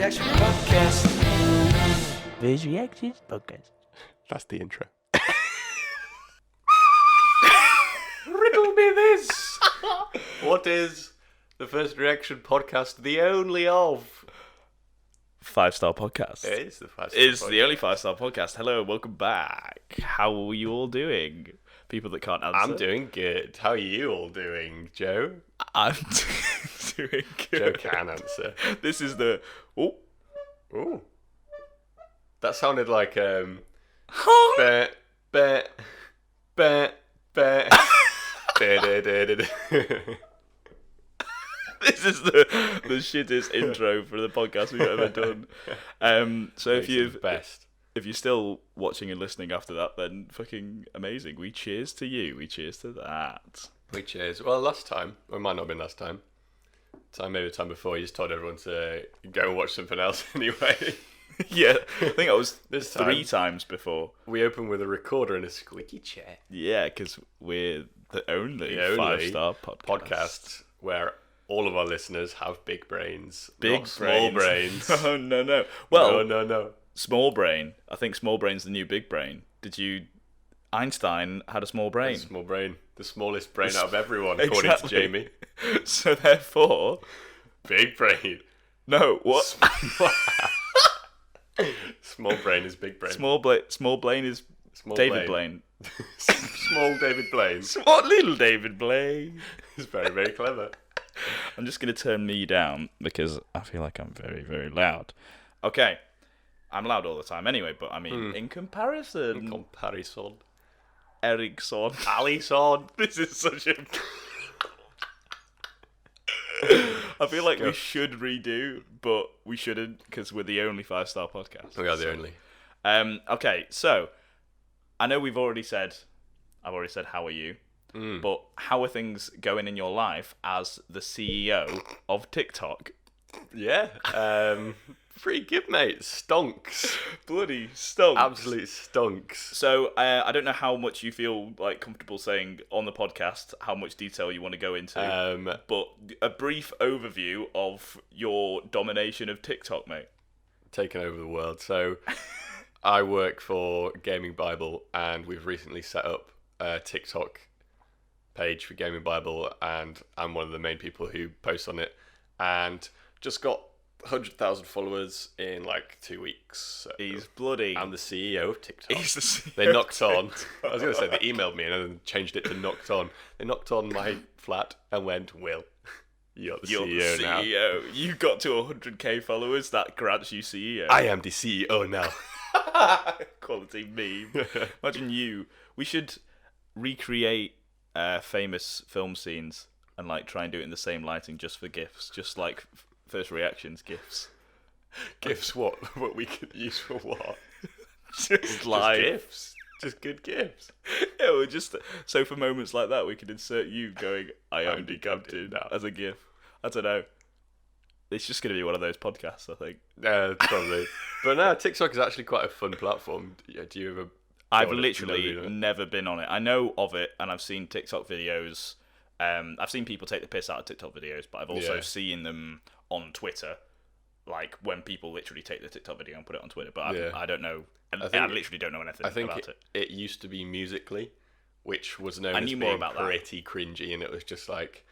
Reaction Podcast. First Reaction Podcast. That's the intro. Riddle me this. What is the First Reaction Podcast the only of? 5-star podcast. It is the first. It's the only 5-star podcast. Hello, welcome back. How are you all doing? People that can't answer. I'm doing good. How are you all doing, Joe? I'm doing Joe good. can answer. This is the... Oh. Ooh. That sounded like bet. This is the shittest intro for the podcast we've ever done. So if you're still watching and listening after that, then fucking amazing. We cheers to you. We cheers to that. We cheers. Well, last time, or it might not have been last time. Maybe the time before, you just told everyone to go and watch something else anyway. Yeah, I think I was This 3 times before. We opened with a recorder and a squeaky chair. Yeah, because we're the only The only 5-star podcast where all of our listeners have big brains. Big not small brains. Oh, no. Well, no. small brain. I think small brain's the new big brain. Einstein had a small brain. Small brain. The smallest brain out of everyone, according to Jamie. So therefore... Big brain. No, what? Small brain is big brain. Small brain is Small David Blaine. Small David Blaine. Small little David Blaine. He's very, very clever. I'm just going to turn me down because I feel like I'm very, very loud. Okay. I'm loud all the time anyway, but I mean, in comparison... Comparison. Ericsson. Alison. This is such a... I feel like we should redo, but we shouldn't because we're the only 5-star podcast. We are the only. Okay, so I know I've already said how are you, but how are things going in your life as the CEO of TikTok? Yeah. Pretty good, mate. Stonks. Bloody stunk. Absolute stonks. So I don't know how much you feel like comfortable saying on the podcast, how much detail you want to go into, but a brief overview of your domination of TikTok, mate. Taking over the world. So I work for Gaming Bible, and we've recently set up a TikTok page for Gaming Bible, and I'm one of the main people who post on it, and just got 100,000 followers in like 2 weeks. So He's bloody. I'm the CEO of TikTok. He's the CEO. They knocked on. I was going to say they emailed me and then changed it to knocked on. They knocked on my flat and went, Will, you're the CEO now. You got to 100k followers. That grants you CEO. I am the CEO now. Quality meme. Imagine you. We should recreate famous film scenes and like try and do it in the same lighting just for GIFs. Just like first reactions GIFs. GIFs what? What we could use for what? Just live. Just GIFs. Just good GIFs. Yeah, well, just so for moments like that, we could insert you going, "I am decapitated" now as a GIF. I don't know. It's just going to be one of those podcasts, I think. Probably. But no, TikTok is actually quite a fun platform. Yeah, do you ever? I've literally never been on it. I know of it, and I've seen TikTok videos. I've seen people take the piss out of TikTok videos, but I've also seen them on Twitter, like when people literally take the TikTok video and put it on Twitter. But I don't know. I literally don't know anything about it. It used to be Musical.ly, which was known as being pretty cringy, and it was just like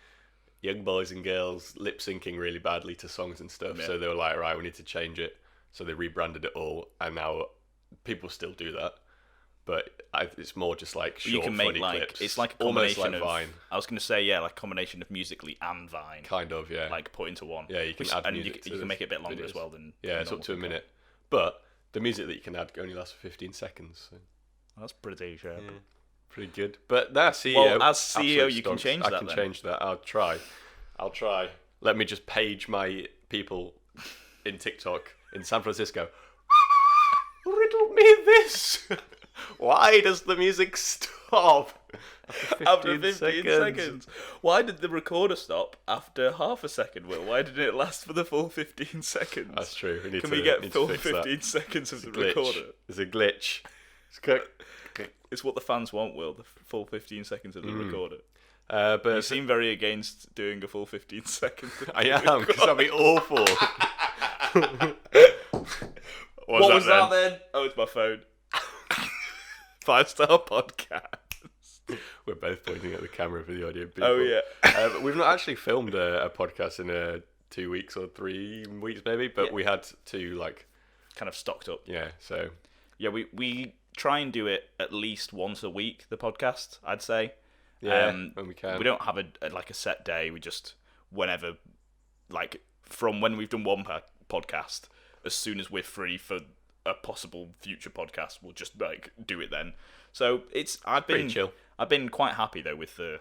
young boys and girls lip syncing really badly to songs and stuff. Yeah. So they were like, right, we need to change it. So they rebranded it all, and now people still do that. But it's more just like short, you can make funny like clips. It's like a combination almost like of Vine. I was going to say like combination of Musical.ly and Vine. Kind of, yeah. Like put into one. Yeah, you can add music you can make it a bit longer videos as well than. Yeah, it's up to a minute. But the music that you can add only lasts for 15 seconds. So. That's pretty sharp. Yeah, pretty good. But that CEO. Well, as CEO, you can change that. I can change that. I'll try. Let me just page my people in TikTok in San Francisco. Riddle me this. Why does the music stop after 15 seconds? Why did the recorder stop after half a second, Will? Why didn't it last for the full 15 seconds? That's true. Can we get full 15 seconds of the recorder? There's a glitch. It's what the fans want, Will, the full 15 seconds of the recorder. But you seem very against doing a full 15 seconds. I am, because that'd be awful. What was that then? Oh, it's my phone. 5-star podcast. We're both pointing at the camera for the audio people. Oh, yeah. But we've not actually filmed a podcast in 2 weeks or 3 weeks maybe, but we had to like... kind of stocked up. Yeah, so... Yeah, we try and do it at least once a week, the podcast, I'd say. Yeah, when we can. We don't have a set day. We just, whenever, like, from when we've done one podcast, as soon as we're free for a possible future podcast, we'll just, like, do it then. So I've been pretty chill. I've been quite happy, though, with the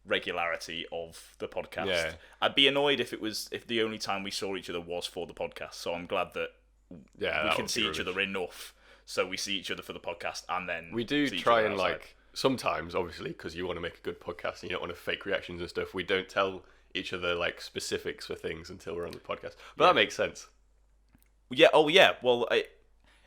regularity of the podcast. Yeah. I'd be annoyed if the only time we saw each other was for the podcast, so I'm glad that we can see each other enough, so we see each other for the podcast, and then we do see each try other and outside. like sometimes, obviously, because you want to make a good podcast and you don't want to fake reactions and stuff. We don't tell each other like specifics for things until we're on the podcast, but that makes sense. Yeah. Oh yeah. Well,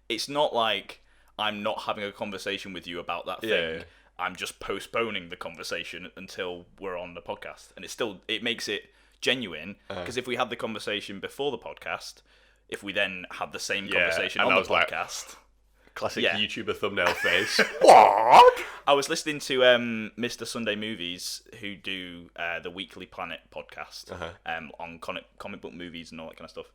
it's not like I'm not having a conversation with you about that thing. Yeah. I'm just postponing the conversation until we're on the podcast, and it makes it genuine, because if we had the conversation before the podcast, if we then had the same conversation on the podcast, classic YouTuber thumbnail face. What? I was listening to Mr. Sunday Movies, who do the Weekly Planet podcast on comic book movies and all that kind of stuff.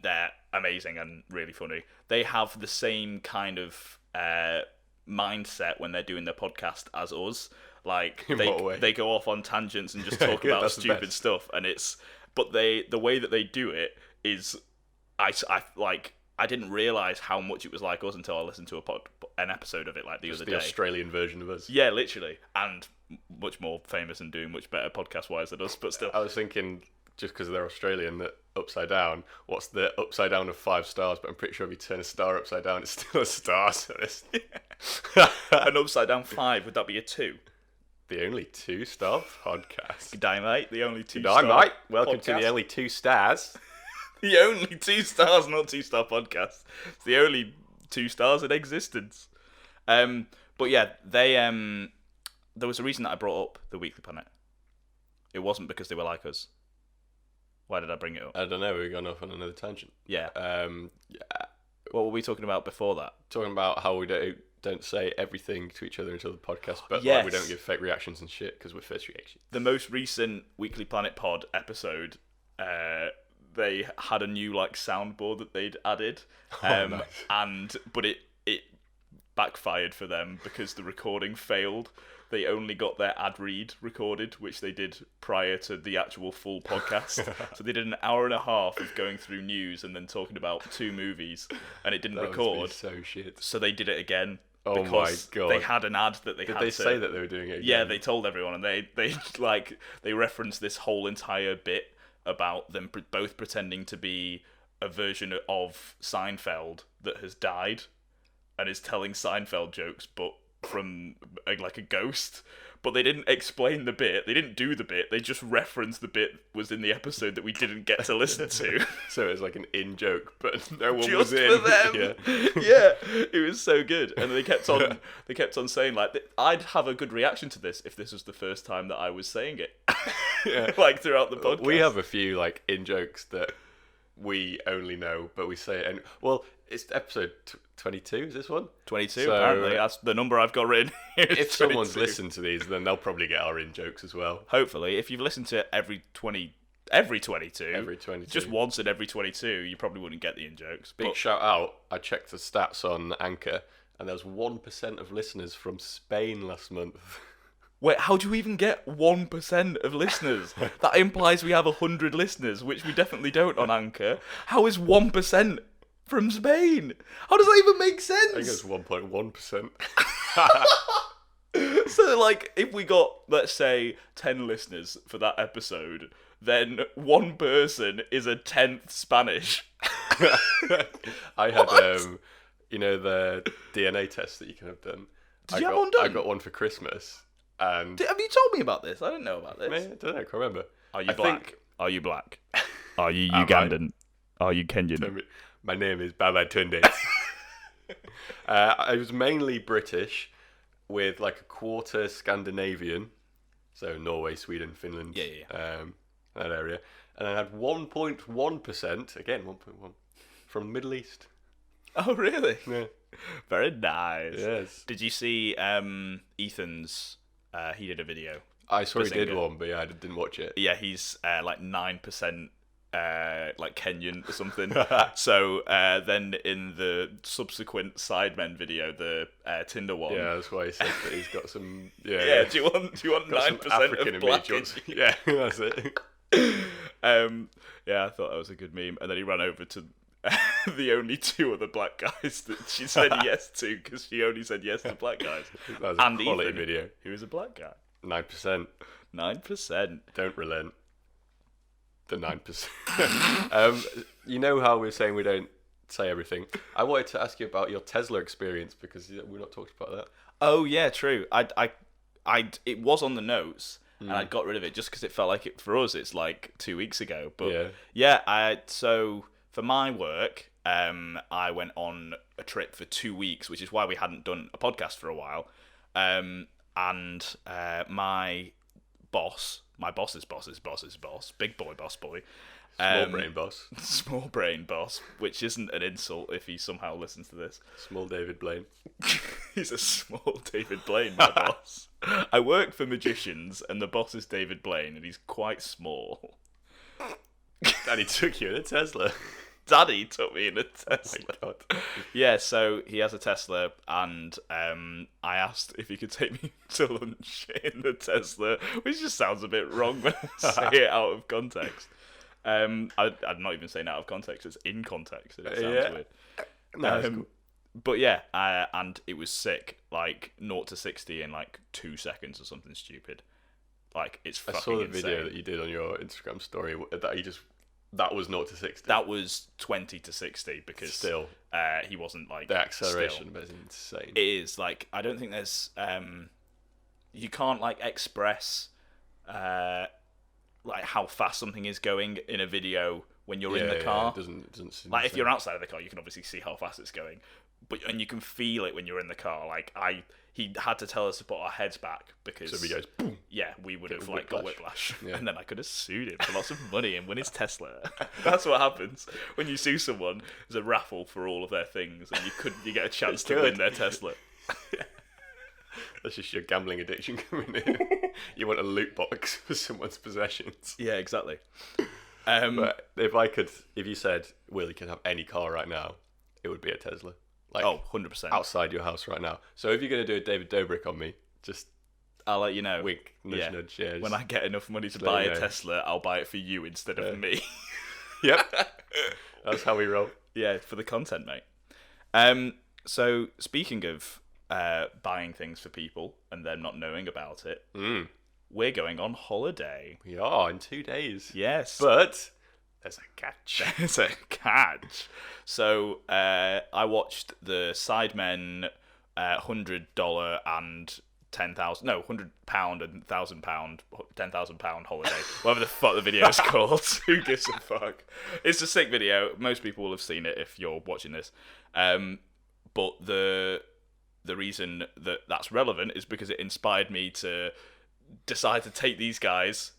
They're amazing and really funny. They have the same kind of mindset when they're doing their podcast as us. Like they go off on tangents and just talk about stupid stuff, and but the way that they do it is I didn't realise how much it was like us until I listened to an episode of it like the other day. The Australian version of us. Yeah, literally, and much more famous and doing much better podcast wise than us. But still, I was thinking, just because they're Australian, that upside down. What's the upside down of 5 stars? But I'm pretty sure if you turn a star upside down, it's still a star. So an upside down 5, would that be a 2? The only 2-star podcast. Good day, mate. The only 2 Good star. day, mate. Welcome podcast. to the only 2 stars. The only 2 stars, not 2-star podcast. It's the only 2 stars in existence. But yeah, there was a reason that I brought up the Weekly Planet. It wasn't because they were like us. Why did I bring it up? I don't know. We've gone off on another tangent. Yeah. What were we talking about before that? Talking about how we don't say everything to each other until the podcast, but Yes. like, we don't give fake reactions and shit because we're first reaction. The most recent Weekly Planet pod episode, they had a new like soundboard that they'd added, Nice. but it backfired for them because the recording failed. They only got their ad read recorded, which they did prior to the actual full podcast. So they did an hour and a half of going through news and then talking about 2 movies, and it didn't record. So shit. So they did it again. Oh because my God. They had an ad that they Did had they to say that they were doing it again? Yeah, they told everyone, and they referenced this whole entire bit about them both pretending to be a version of Seinfeld that has died and is telling Seinfeld jokes, but from like a ghost. But they didn't explain the bit. They didn't do the bit. They just referenced the bit was in the episode that we didn't get to listen to. So it was like an in joke, but no one Just was in. for them. Yeah, it was so good. And they kept on saying like, I'd have a good reaction to this if this was the first time that I was saying it. Yeah. Like throughout the podcast. We have a few like in jokes that we only know, but we say it. And well, it's episode 22. Is this one? 22. So, apparently, that's the number I've got written here. If someone's 22. listened to these, then they'll probably get our in jokes as well. Hopefully, if you've listened to every 22, just once in every 22, you probably wouldn't get the in jokes. Big shout out! I checked the stats on Anchor, and there was 1% of listeners from Spain last month. Wait, how do you even get 1% of listeners? That implies we have 100 listeners, which we definitely don't on Anchor. How is 1% from Spain? How does that even make sense? I think it's 1.1%. So, like, if we got, let's say, 10 listeners for that episode, then one person is a 10th Spanish. I had, you know, the DNA test that you can have done. Did you have one done? I got one for Christmas. And Have you told me about this? I didn't know about this. I don't know, I can't remember. Are you black? Are you black? Are you Am Ugandan? Are you Kenyan? My name is Baba Tunde. I was mainly British, with like a quarter Scandinavian, so Norway, Sweden, Finland, that area, and then had 1.1%, again 1.1, from the Middle East. Oh, really? Yeah. Very nice. Yes. Did you see Ethan's? He did a video. I saw he did Bazinga. one, but yeah, I didn't watch it. Yeah, he's like 9%. Like Kenyan or something. So then in the subsequent Sidemen video, the Tinder one. Yeah, that's why he said that he's got some. Yeah, Yeah. Do you want 9% African of black? Yeah, that's it. Yeah, I thought that was a good meme. And then he ran over to the only two other black guys that she said yes to, because she only said yes to black guys. That was a quality Ethan, video. who was a black guy. 9%. 9%. Don't relent. The 9%. You know how we're saying we don't say everything. I wanted to ask you about your Tesla experience, because we've not talked about that. Oh yeah, true. It was on the notes, and I got rid of it just because it felt like it for us. It's like 2 weeks ago, but so for my work, I went on a trip for 2 weeks, which is why we hadn't done a podcast for a while. And my boss's boss, big boy boss boy. Small brain boss. Small brain boss, which isn't an insult if he somehow listens to this. Small David Blaine. He's a small David Blaine, my boss. I work for magicians, and the boss is David Blaine, and he's quite small. Daddy took you in a Tesla. Daddy took me in a Tesla. Oh my God. Yeah, so he has a Tesla, and I asked if he could take me to lunch in the Tesla, which just sounds a bit wrong when I say it out of context. I'm not even saying out of context; it's in context. And it sounds weird. No, that's cool. But yeah, and it was sick, like 0 to 60 in like 2 seconds or something stupid. Like it's fucking I saw the insane. video that you did on your Instagram story that was 0 to 60. That was 20 to 60 because Still, he wasn't like the acceleration is insane. It is like I don't think there's you can't like express like how fast something is going in a video when you're in the car. It doesn't seem like if insane. you're outside of the car, you can obviously see how fast it's going, and you can feel it when you're in the car. Like he had to tell us to put our heads back because So if he goes boom, yeah, we would have Get got whiplash. whiplash, Yeah. and then I could have sued him for lots of money and win his Tesla. That's what happens when you sue someone. There's a raffle for all of their things, and you get a chance to win their Tesla. that's just your gambling addiction coming in. You want a loot box for someone's possessions. Yeah, exactly. But if you said, Will, you can have any car right now, it would be a Tesla. Like, 100%. outside your house right now. So if you're going to do a David Dobrik on me, just I'll let you know. wink, nudge, nudge. Yeah, When I get enough money to let buy you a know. Tesla, I'll buy it for you instead of me. Yep. That's how we roll. Yeah, for the content, mate. So speaking of buying things for people and them not knowing about it, we're going on holiday. We are in 2 days. Yes. But there's a catch. There's a catch. So I watched the Sidemen $100 and £10,000, no, £100 and £1,000, £10,000 holiday. Whatever the fuck the video is called. Who gives a fuck? It's a sick video. Most people will have seen it if you're watching this. But the reason that that's relevant is because it inspired me to decide to take these guys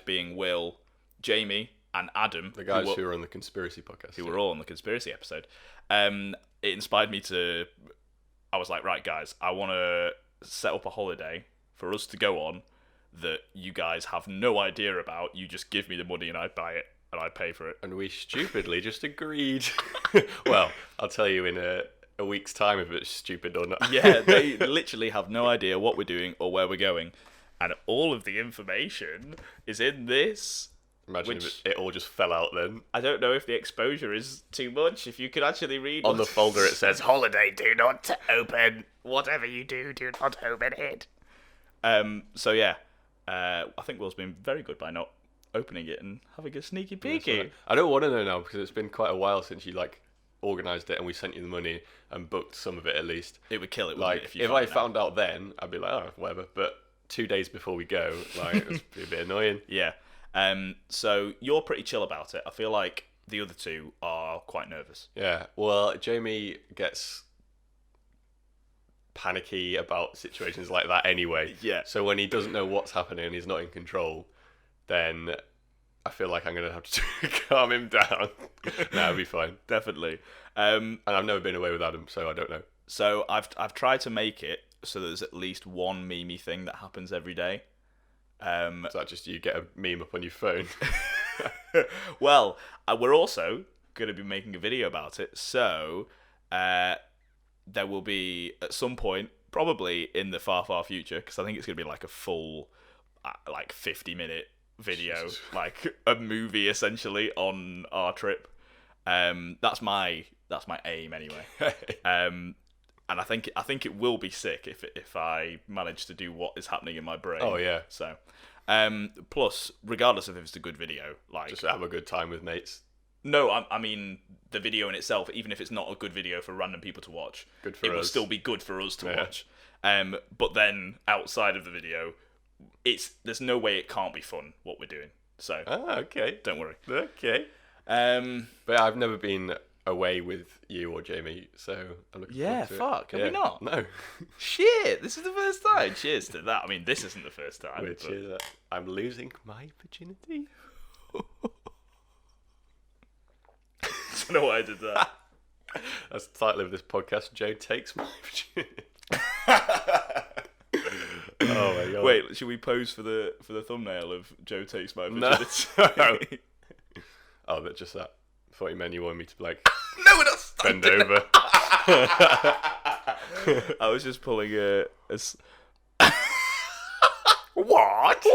being Will, Jamie, and Adam, The guys who were on the Conspiracy podcast. who were all on the conspiracy episode. It inspired me to. I was like, right, guys, I want to set up a holiday for us to go on that you guys have no idea about. You just give me the money and I buy it and I pay for it. And we stupidly just agreed. Well, I'll tell you in a week's time if it's stupid or not. Yeah, they literally have no idea what we're doing or where we're going, and all of the information is in this. Imagine Which- if it all just fell out then. I don't know if the exposure is too much. If you could actually read On the folder it says, Holiday, do not open. Whatever you do not open it. So yeah, I think Will's been very good by not opening it and having a sneaky peeky. I don't want to know now because it's been quite a while since you organised it and we sent you the money and booked some of it at least. It would kill it, wouldn't it, If I found out then, I'd be like, oh, whatever. But 2 days before we go, it's a bit annoying. Yeah. So you're pretty chill about it. I feel like the other two are quite nervous. Yeah, well, Jamie gets panicky about situations like that anyway. Yeah. So when he doesn't know what's happening and he's not in control, then I feel like I'm gonna have to calm him down. No, it'll be fine. Definitely. And I've never been away with Adam, so I don't know. So I've tried to make it so there's at least one meme thing that happens every day. Is that just you get a meme up on your phone? Well, we're also going to be making a video about it, so there will be at some point, probably in the far future, because I think it's going to be like a full, 50-minute video, like a movie essentially on our trip. That's my aim anyway. And I think it will be sick if I manage to do what is happening in my brain. Oh yeah. So, plus, regardless of if it's a good video, like Just have a good time with mates. no, I mean the video in itself, even if it's not a good video for random people to watch, Good for it will us. still be good for us to Yeah. watch. But then outside of the video, there's no way it can't be fun what we're doing. So Okay. don't worry. Okay. But I've never been away with you or Jamie, so I'm looking Yeah, forward to it. fuck, have we not? No. Shit, this is the first time. Cheers to that. I mean, this isn't the first time. Which but- is I'm losing my virginity. I don't know why I did that. That's the title of this podcast. Joe takes my virginity. Oh my god. Wait, should we pose for the thumbnail of Joe takes my No. virginity? Oh, but just that. I thought you meant you wanted me to No, we're not bend over. I was just pulling a What?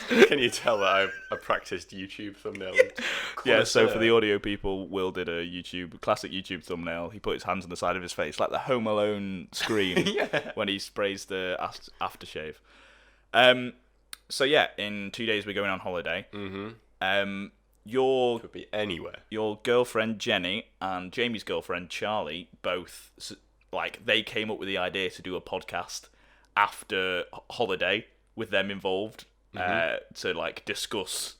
Can you tell that I practiced YouTube thumbnail? Yeah, so for the audio people, Will did a classic YouTube thumbnail. He put his hands on the side of his face, like the Home Alone scream when he sprays the aftershave. So yeah, in 2 days we're going on holiday. Mm-hmm. Your Could be anywhere. girlfriend Jenny and Jamie's girlfriend Charlie both they came up with the idea to do a podcast after holiday with them involved to discuss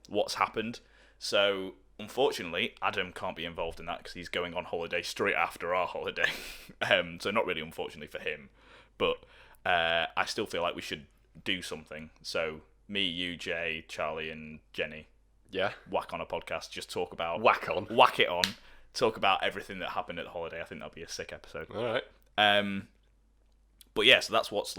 what's happened. So unfortunately, Adam can't be involved in that because he's going on holiday straight after our holiday. So not really unfortunately for him, but I still feel like we should do something. So me, you, Jay, Charlie, and Jenny Yeah. whack on a podcast, just talk about Whack it on, talk about everything that happened at the holiday. I think that'll be a sick episode. All right. But yeah, so that's what's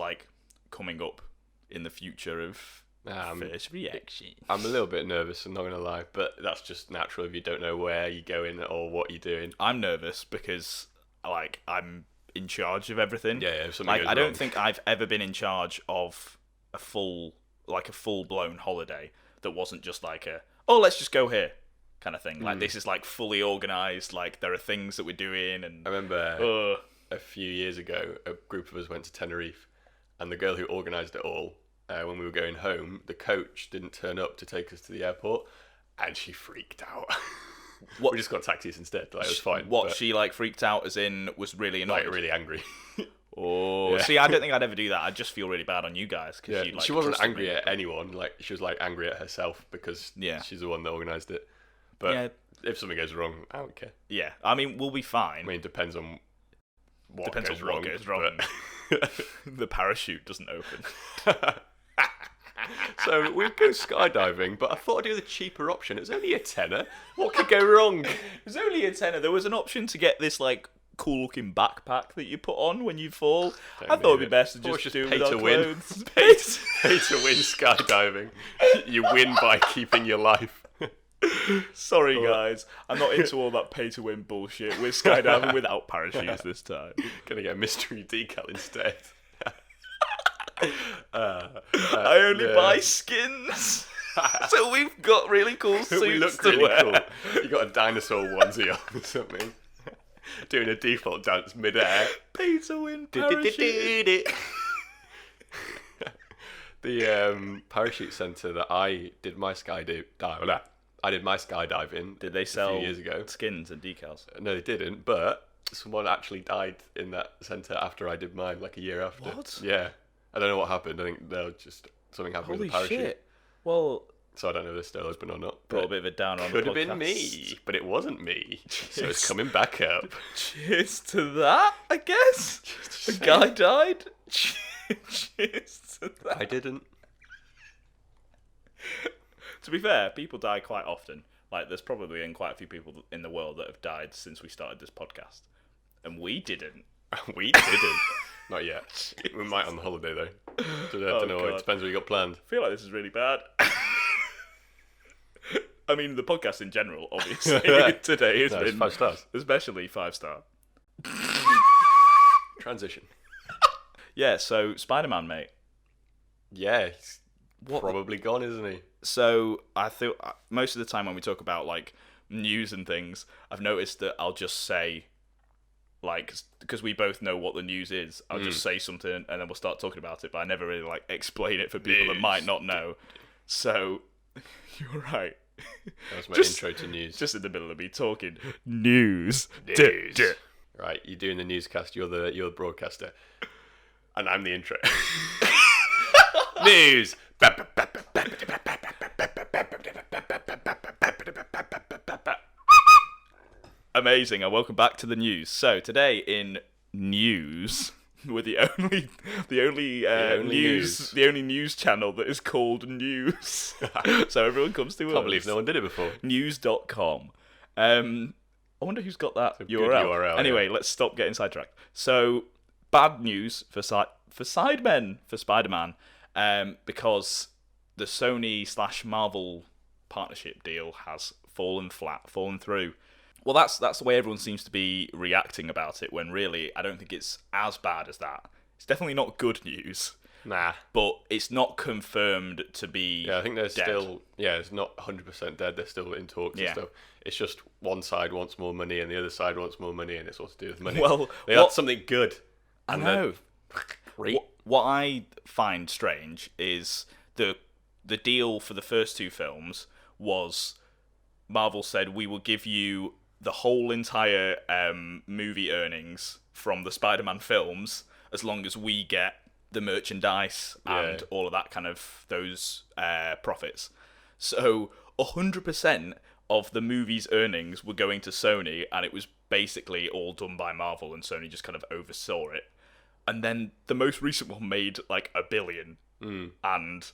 coming up in the future of first reaction. I'm a little bit nervous, I'm not going to lie, but that's just natural if you don't know where you're going or what you're doing. I'm nervous because I'm in charge of everything. Yeah, if something goes I don't wrong. think I've ever been in charge of a full blown holiday that wasn't just let's just go here kind of thing. This is fully organized. There are things that we're doing, and I remember a few years ago, a group of us went to Tenerife, and the girl who organised it all, when we were going home, the coach didn't turn up to take us to the airport, and she freaked out. What? We just got taxis instead. It was fine. What, but, she freaked out as in was really annoyed? really angry. Oh, Yeah. see, I don't think I'd ever do that. I'd just feel really bad on you guys because Yeah, she wasn't angry at anyone. She was angry at herself because she's the one that organised it. But Yeah. if something goes wrong, I don't care. Yeah, I mean, we'll be fine. I mean, it depends on what Depends goes on wrong. what goes wrong. but- The parachute doesn't open. So we'd go skydiving, but I thought I'd do the cheaper option. It was only a tenner. What could go wrong? It was only a tenner. There was an option to get this cool-looking backpack that you put on when you fall. I thought it'd be best to Thought just it was do it pay with our to win. clothes. Pay to win skydiving. You win by keeping your life. Sorry, guys. I'm not into all that pay-to-win bullshit. We're skydiving without parachutes this time. Gonna get a mystery decal instead. I only buy skins. So we've got really cool suits We look to really wear. cool. You got a dinosaur onesie on or something. Doing a default dance mid-air. Pay-to-win parachute. The parachute centre that I did my skydiving Did they sell a few years ago. skins and decals? No, they didn't. But someone actually died in that centre after I did mine, a year after. What? Yeah, I don't know what happened. I think something happened with the parachute. Well, So I don't know if they're still open or not. brought a But bit of a downer on the could have been podcast. me, but it wasn't me. So it's coming back up. Cheers to that, I guess. Just A saying. guy died. Cheers to that. I didn't. To be fair, people die quite often. Like, there's probably been quite a few people in the world that have died since we started this podcast. And we didn't. We didn't. Not yet. We might on the holiday, though. Don't know. God. It depends what you got planned. I feel like this is really bad. I mean, the podcast in general, obviously, today has been 5 stars. Especially 5-star. Transition. Yeah, so Spider-Man, mate. Yeah, he's probably gone, isn't he? So I think most of the time when we talk about like news and things, I've noticed that I'll just say, like, because we both know what the news is, I'll just say something and then we'll start talking about it. But I never really like explain it for people that might not know. So you're right. That was my intro to news. Just in the middle of me talking news. Right, you're doing the newscast. You're the broadcaster, and I'm the intro. News. Amazing, and welcome back to the news. So today in news, we're the only news channel that is called news. So everyone comes to us. Can't believe no one did it before. News.com. I wonder who's got that URL. Anyway, Let's stop getting sidetracked. So bad news for Sidemen for Spider-Man, because the Sony/Marvel partnership deal has fallen through. Well, that's the way everyone seems to be reacting about it, when really I don't think it's as bad as that. It's definitely not good news. Nah. But it's not confirmed to be I think they're dead. still... Yeah, it's not 100% dead. They're still in talks and stuff. It's just one side wants more money and the other side wants more money, and it's all to do with money. Well, they had something good. I know. What I find strange is the deal for the first 2 films was Marvel said, we will give you the whole entire movie earnings from the Spider-Man films as long as we get the merchandise and all of that kind of those profits. So 100% of the movie's earnings were going to Sony, and it was basically all done by Marvel, and Sony just kind of oversaw it. And then the most recent one made like $1 billion. And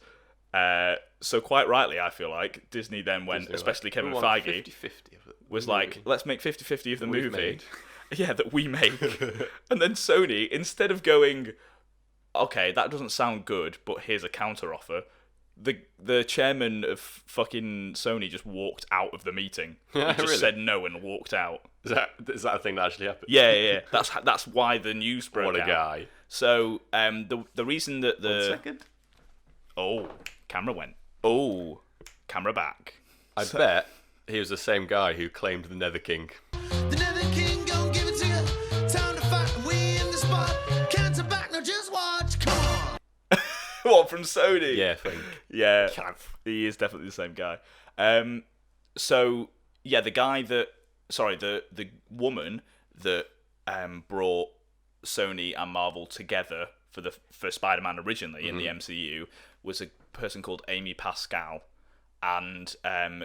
so quite rightly, I feel like Disney then went, especially Kevin Feige, 50-50 was like, let's make 50-50 of the movie. Yeah, that we make. And then Sony, instead of going, okay, that doesn't sound good, but here's a counter offer, the chairman of fucking Sony just walked out of the meeting. He just said no and walked out. Is that a thing that actually happened? Yeah. That's why the news broke out. What a guy. So the reason that 1 second. Oh, camera went. Oh, camera back. I bet he was the same guy who claimed the Nether King. The Nether King gon' give it to you. Time to fight, we in the spot. Can't back, now just watch. Come on. What, from Sony? Yeah, I think. Yeah, he is definitely the same guy. So yeah, the woman that brought Sony and Marvel together for Spider-Man originally in the MCU was a person called Amy Pascal, and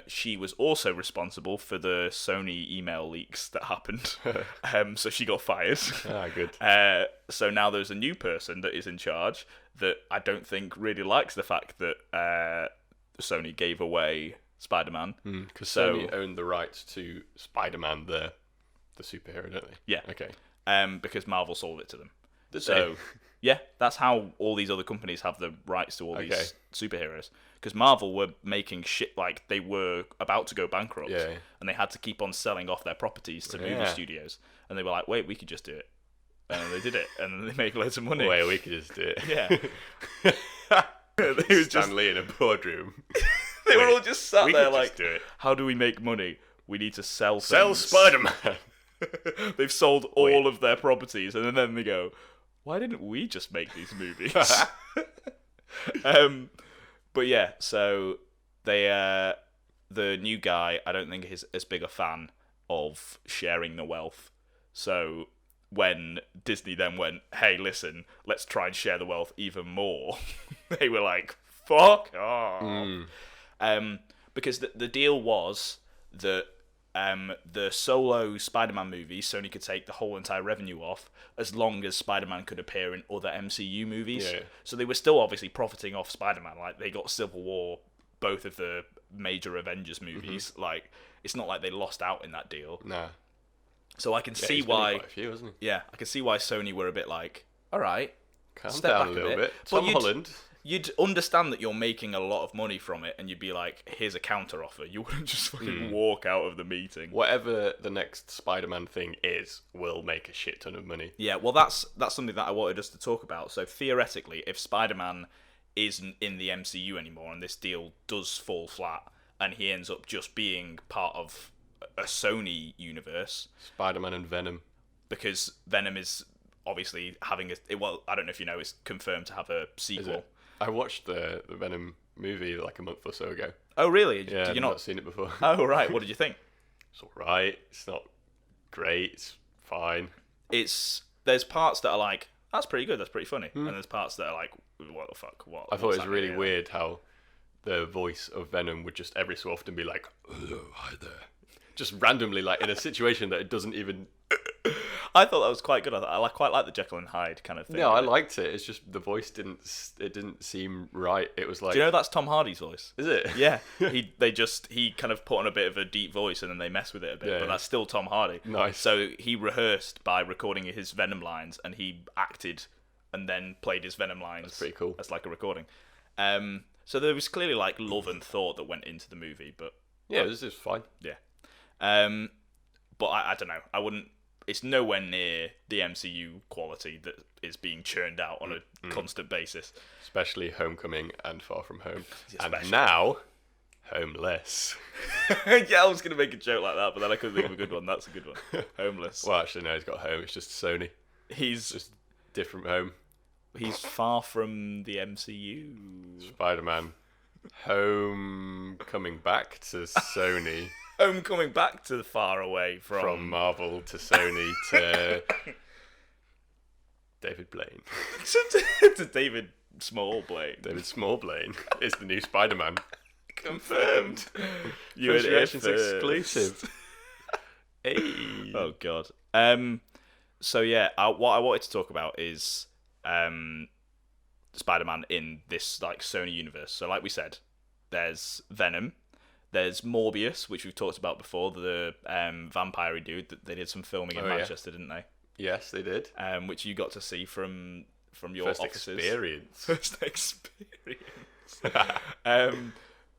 she was also responsible for the Sony email leaks that happened. So she got fired. Ah, good. So now there's a new person that is in charge that I don't think really likes the fact that Sony gave away Spider-Man. Because Sony owned the rights to Spider-Man, the superhero, don't they? Yeah. Okay. Because Marvel sold it to them. So, yeah, that's how all these other companies have the rights to all these superheroes. Because Marvel were making shit, like they were about to go bankrupt, and they had to keep on selling off their properties to movie studios. And they were like, wait, we could just do it. And they did it, and then they made loads of money. Wait, we could just do it. Yeah. They was Stan Lee in a boardroom. They were all just sat we there could like, just do it. how do we make money? We need to sell things. Sell Spider-Man. They've sold all of their properties, and then they go, why didn't we just make these movies? But yeah, so the new guy, I don't think is as big a fan of sharing the wealth. So when Disney then went, hey, listen, let's try and share the wealth even more, they were like, fuck off. Because the deal was that the solo Spider-Man movie, Sony could take the whole entire revenue off as long as Spider-Man could appear in other MCU movies. Yeah. So they were still obviously profiting off Spider-Man. Like, they got Civil War, both of the major Avengers movies. Like, it's not like they lost out in that deal. Nah. So I can Yeah, see he's been in why. quite a few, hasn't he? Yeah, I can see why Sony were a bit like, all right, Calm step down back a little bit. But Tom Holland. You'd understand that you're making a lot of money from it, and you'd be like, here's a counter offer. You wouldn't just fucking walk out of the meeting. Whatever the next Spider-Man thing is, will make a shit ton of money. Yeah, well, that's something that I wanted us to talk about. So theoretically, if Spider-Man isn't in the MCU anymore, and this deal does fall flat, and he ends up just being part of a Sony universe, Spider-Man and Venom. because Venom is obviously having well, I don't know if you know, it's confirmed to have a Is sequel. it? I watched the Venom movie like a month or so ago. Oh, really? Yeah, Did I've you not seen it before. Oh, right. What did you think? It's alright. It's not great. It's fine. There's parts that are like, that's pretty good, that's pretty funny, and there's parts that are like, what the fuck? What? I thought what's it was really happening here? weird how the voice of Venom would just every so often be like, "Hello, hi there," just randomly, like in a situation that it doesn't even. I thought that was quite good. I quite like the Jekyll and Hyde kind of thing. No, I liked it. It's just the voice didn't seem right. It was like. Do you know that's Tom Hardy's voice? Is it? Yeah, he kind of put on a bit of a deep voice and then they mess with it a bit, Yeah. but that's still Tom Hardy. Nice. So he rehearsed by recording his Venom lines, and he acted and then played his Venom lines. That's pretty cool. As like a recording. So there was clearly like love and thought that went into the movie, but Yeah, this is fine. yeah. But I don't know. I wouldn't. It's nowhere near the MCU quality that is being churned out on a constant basis. Especially Homecoming and Far From Home, Especially. and now Homeless. Yeah, I was gonna make a joke like that, but then I couldn't think of a good one. That's a good one. Homeless. Well, actually, no, he's got home. It's just Sony. He's Just different home. he's far from the MCU. Spider-Man. Home coming back to Sony. Homecoming back to the far away From Marvel to Sony to David Blaine. to David Smallblade. David Smallblane is the new Spider-Man. Confirmed. You heard it Reactions first. exclusive. Hey. Oh god. So yeah, what I wanted to talk about is Spider-Man in this like Sony universe. So like we said, there's Venom, there's Morbius, which we've talked about before, the vampire dude that they did some filming in Oh, yeah. Manchester, didn't they? Yes, they did. Which you got to see from your First offices. experience. First experience.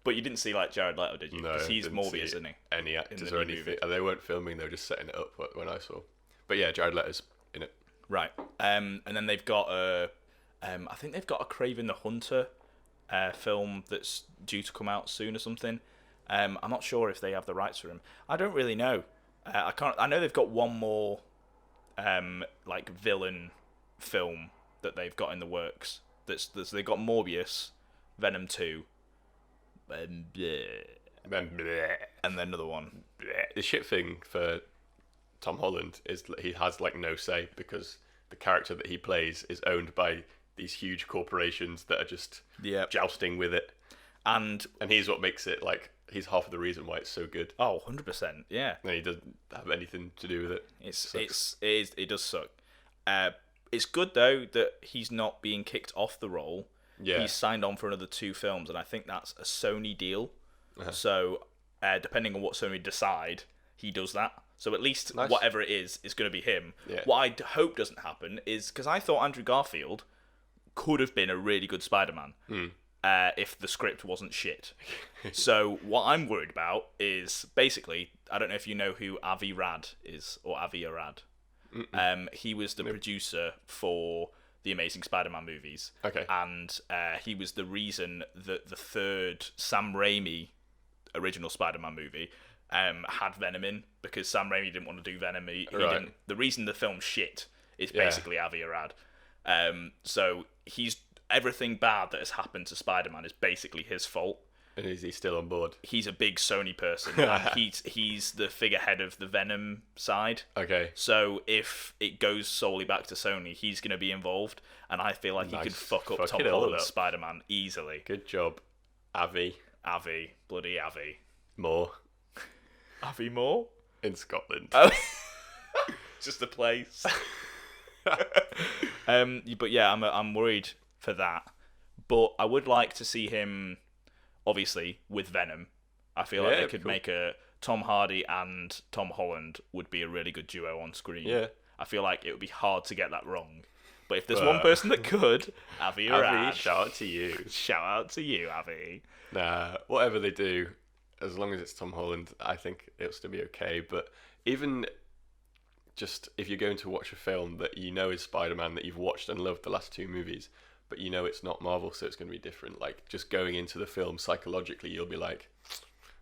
But you didn't see like Jared Leto, did you? No, Because he's didn't Morbius, see isn't he? Any actors the or new anything. movie. They weren't filming, they were just setting it up when I saw. But yeah, Jared Leto's in it. Right. And then they've got I think they've got a Kraven the Hunter film that's due to come out soon or something. I'm not sure if they have the rights for him. I don't really know. I know they've got one more like villain film that they've got in the works. That's they've got Morbius, Venom 2, and Then bleh, then another one. bleh. The shit thing for Tom Holland is that he has like no say because the character that he plays is owned by these huge corporations that are just Yeah. jousting with it. And And he's what makes it like he's half of the reason why it's so good. 100%, yeah. And he doesn't have anything to do with it. It does suck. It's good though that he's not being kicked off the role. Yeah. He's signed on for another 2 films, and I think that's a Sony deal. Uh-huh. So depending on what Sony decide, he does that. So at least Nice. whatever it is going to be him. Yeah. What I hope doesn't happen is because I thought Andrew Garfield could have been a really good Spider-Man if the script wasn't shit. So what I'm worried about is basically, I don't know if you know who Avi Arad is, or Avi Arad. He was the producer for the Amazing Spider-Man movies. Okay. And he was the reason that the third Sam Raimi original Spider-Man movie had Venom in, because Sam Raimi didn't want to do Venom. He Right. didn't. The reason the film's shit is Yeah. basically Avi Arad. So he's everything bad that has happened to Spider-Man is basically his fault. And is he still on board? He's a big Sony person, and he's the figurehead of the Venom side. Okay. So if it goes solely back to Sony, he's going to be involved, and I feel like he could Nice. fuck up Fuck Tom it all Holland's up. Spider-Man easily. Good job. Avi Bloody Avi. Moore Avi Moore? in Scotland. Oh. Just a place. But yeah, I'm worried for that. But I would like to see him, obviously, with Venom, I feel like Yeah, they could cool. make a Tom Hardy and Tom Holland would be a really good duo on screen. Yeah. I feel like it would be hard to get that wrong. But if there's one person that could, Avi or Avi, Ad. shout out to you. Shout out to you, Avi. Nah, whatever they do, as long as it's Tom Holland, I think it'll still be okay. But even just if you're going to watch a film that you know is Spider-Man, that you've watched and loved the last 2 movies, but you know it's not Marvel, so it's going to be different. Like, just going into the film psychologically, you'll be like,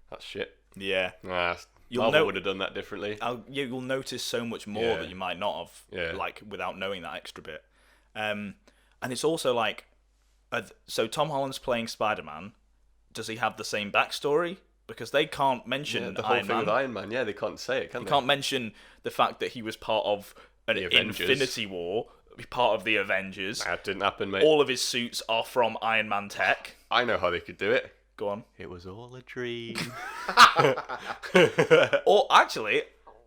that's shit. Yeah. Nah, You'll Marvel know- would have done that differently. You'll notice so much more Yeah. that you might not have, Yeah. like, without knowing that extra bit. And it's also like, so Tom Holland's playing Spider-Man. Does he have the same backstory? Because they can't mention Yeah, the whole Iron thing Man. with Iron Man, yeah, they can't say it, can You they? can't mention the fact that he was part of an The Avengers. Infinity War, part of the Avengers. That didn't happen, mate. All of his suits are from Iron Man tech. I know how they could do it. Go on. It was all a dream. Or actually,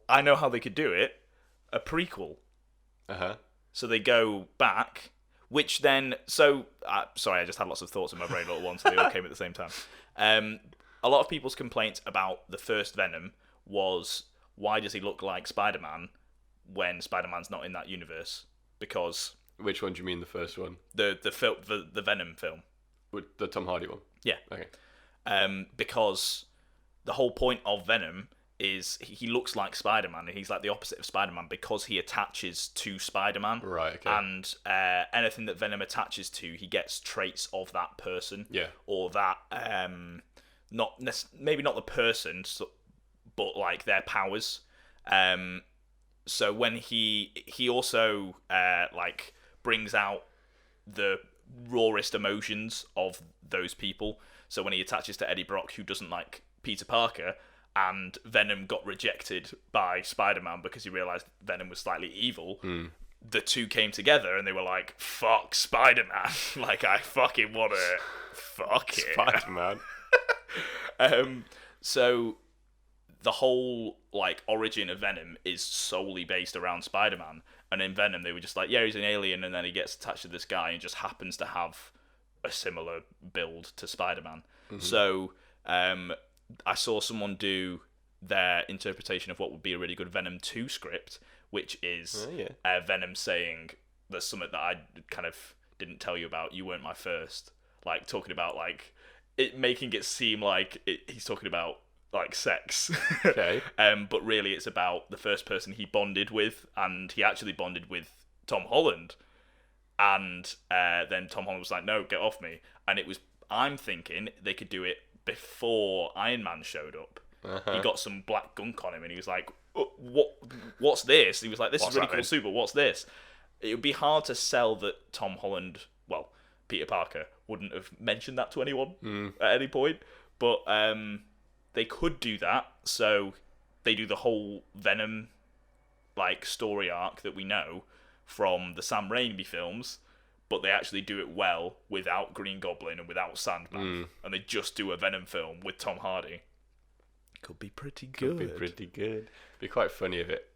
I know how they could do it. A prequel. Uh-huh. So they go back, which then... So, sorry, I just had lots of thoughts in my brain all at once, and they all came at the same time. A lot of people's complaints about the first Venom was, why does he look like Spider-Man when Spider-Man's not in that universe? Because Which one do you mean, the first one? the Venom film. With the Tom Hardy one? Yeah. Okay. Because the whole point of Venom is he looks like Spider-Man, and he's like the opposite of Spider-Man because he attaches to Spider-Man. Right, okay. And anything that Venom attaches to, he gets traits of that person. Yeah. Or that, maybe not the person, but like their powers. So when he also like brings out the rawest emotions of those people. So when he attaches to Eddie Brock, who doesn't like Peter Parker, and Venom got rejected by Spider-Man because he realised Venom was slightly evil, the two came together and they were like, fuck Spider-Man. Like, I fucking want to fuck it. Spider-Man. So the whole like origin of Venom is solely based around Spider-Man. And in Venom, they were just like, yeah, he's an alien, and then he gets attached to this guy and just happens to have a similar build to Spider-Man. So I saw someone do their interpretation of what would be a really good Venom 2 script, which is Venom saying, there's something that I kind of didn't tell you about, you weren't my first. Like, talking about, like, it making it seem like he's talking about, like, sex. Okay. But really it's about the first person he bonded with, and he actually bonded with Tom Holland. And then Tom Holland was like, no, get off me. And it was, I'm thinking they could do it before Iron Man showed up. He got some black gunk on him, and he was like, what's this? He was like, this is really cool suit, but what's this? It would be hard to sell that Tom Holland, well, Peter Parker, wouldn't have mentioned that to anyone at any point. But they could do that, so they do the whole Venom like story arc that we know from the Sam Raimi films, but they actually do it well without Green Goblin and without Sandman, and they just do a Venom film with Tom Hardy. Could be pretty good. Could be pretty good. Be quite funny if it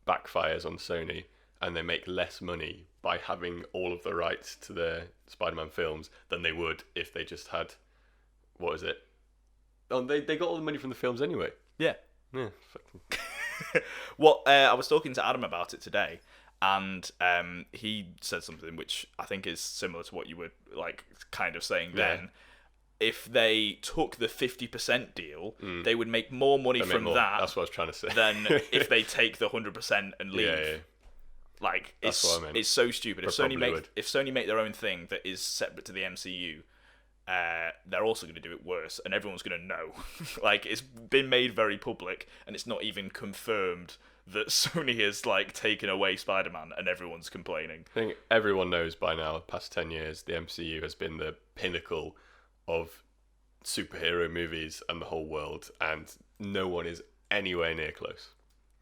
backfires on Sony and they make less money by having all of the rights to their Spider-Man films than they would if they just had, what is it? Oh, they got all the money from the films anyway. Yeah. Yeah, fucking... Well, I was talking to Adam about it today, and he said something which I think is similar to what you were like kind of saying then. If they took the 50% deal, they would make more money from that. That's what I was trying to say. Than if they take the 100% and leave. Yeah. Like, That's what I meant. it's so stupid. If They probably Sony make their own thing that is separate to the MCU, they're also going to do it worse, and everyone's going to know. Like, it's been made very public, and it's not even confirmed that Sony has like taken away Spider-Man, and everyone's complaining. I think everyone knows by now, past 10 years, the MCU has been the pinnacle of superhero movies and the whole world, and no one is anywhere near close.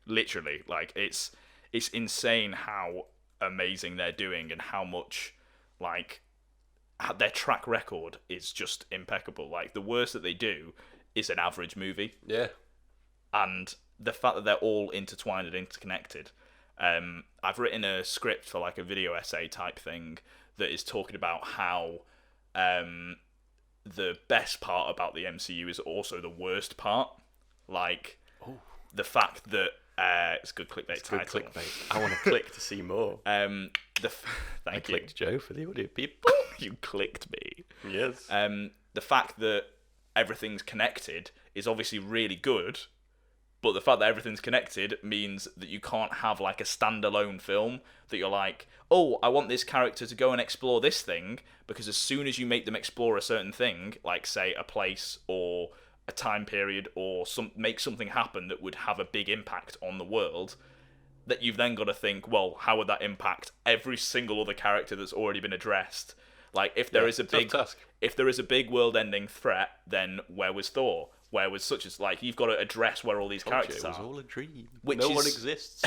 Literally, like, it's insane how amazing they're doing, and how much, like, their track record is just impeccable. Like, the worst that they do is an average movie. Yeah. And the fact that they're all intertwined and interconnected. I've written a script for like a video essay type thing that is talking about how the best part about the MCU is also the worst part. Like, the fact that it's a good clickbait title. Good clickbait. I want to click to see more. Thank I you. clicked Joe for the audio people. You clicked me. Yes. The fact that everything's connected is obviously really good, but the fact that everything's connected means that you can't have like a standalone film that you're like, oh, I want this character to go and explore this thing, because as soon as you make them explore a certain thing, like say a place or a time period or make something happen that would have a big impact on the world, that you've then got to think, well, how would that impact every single other character that's already been addressed? Like, if there is a big world-ending threat, then where was Thor? Where was such as, like, you've got to address where all these characters it was are. all a dream. One exists.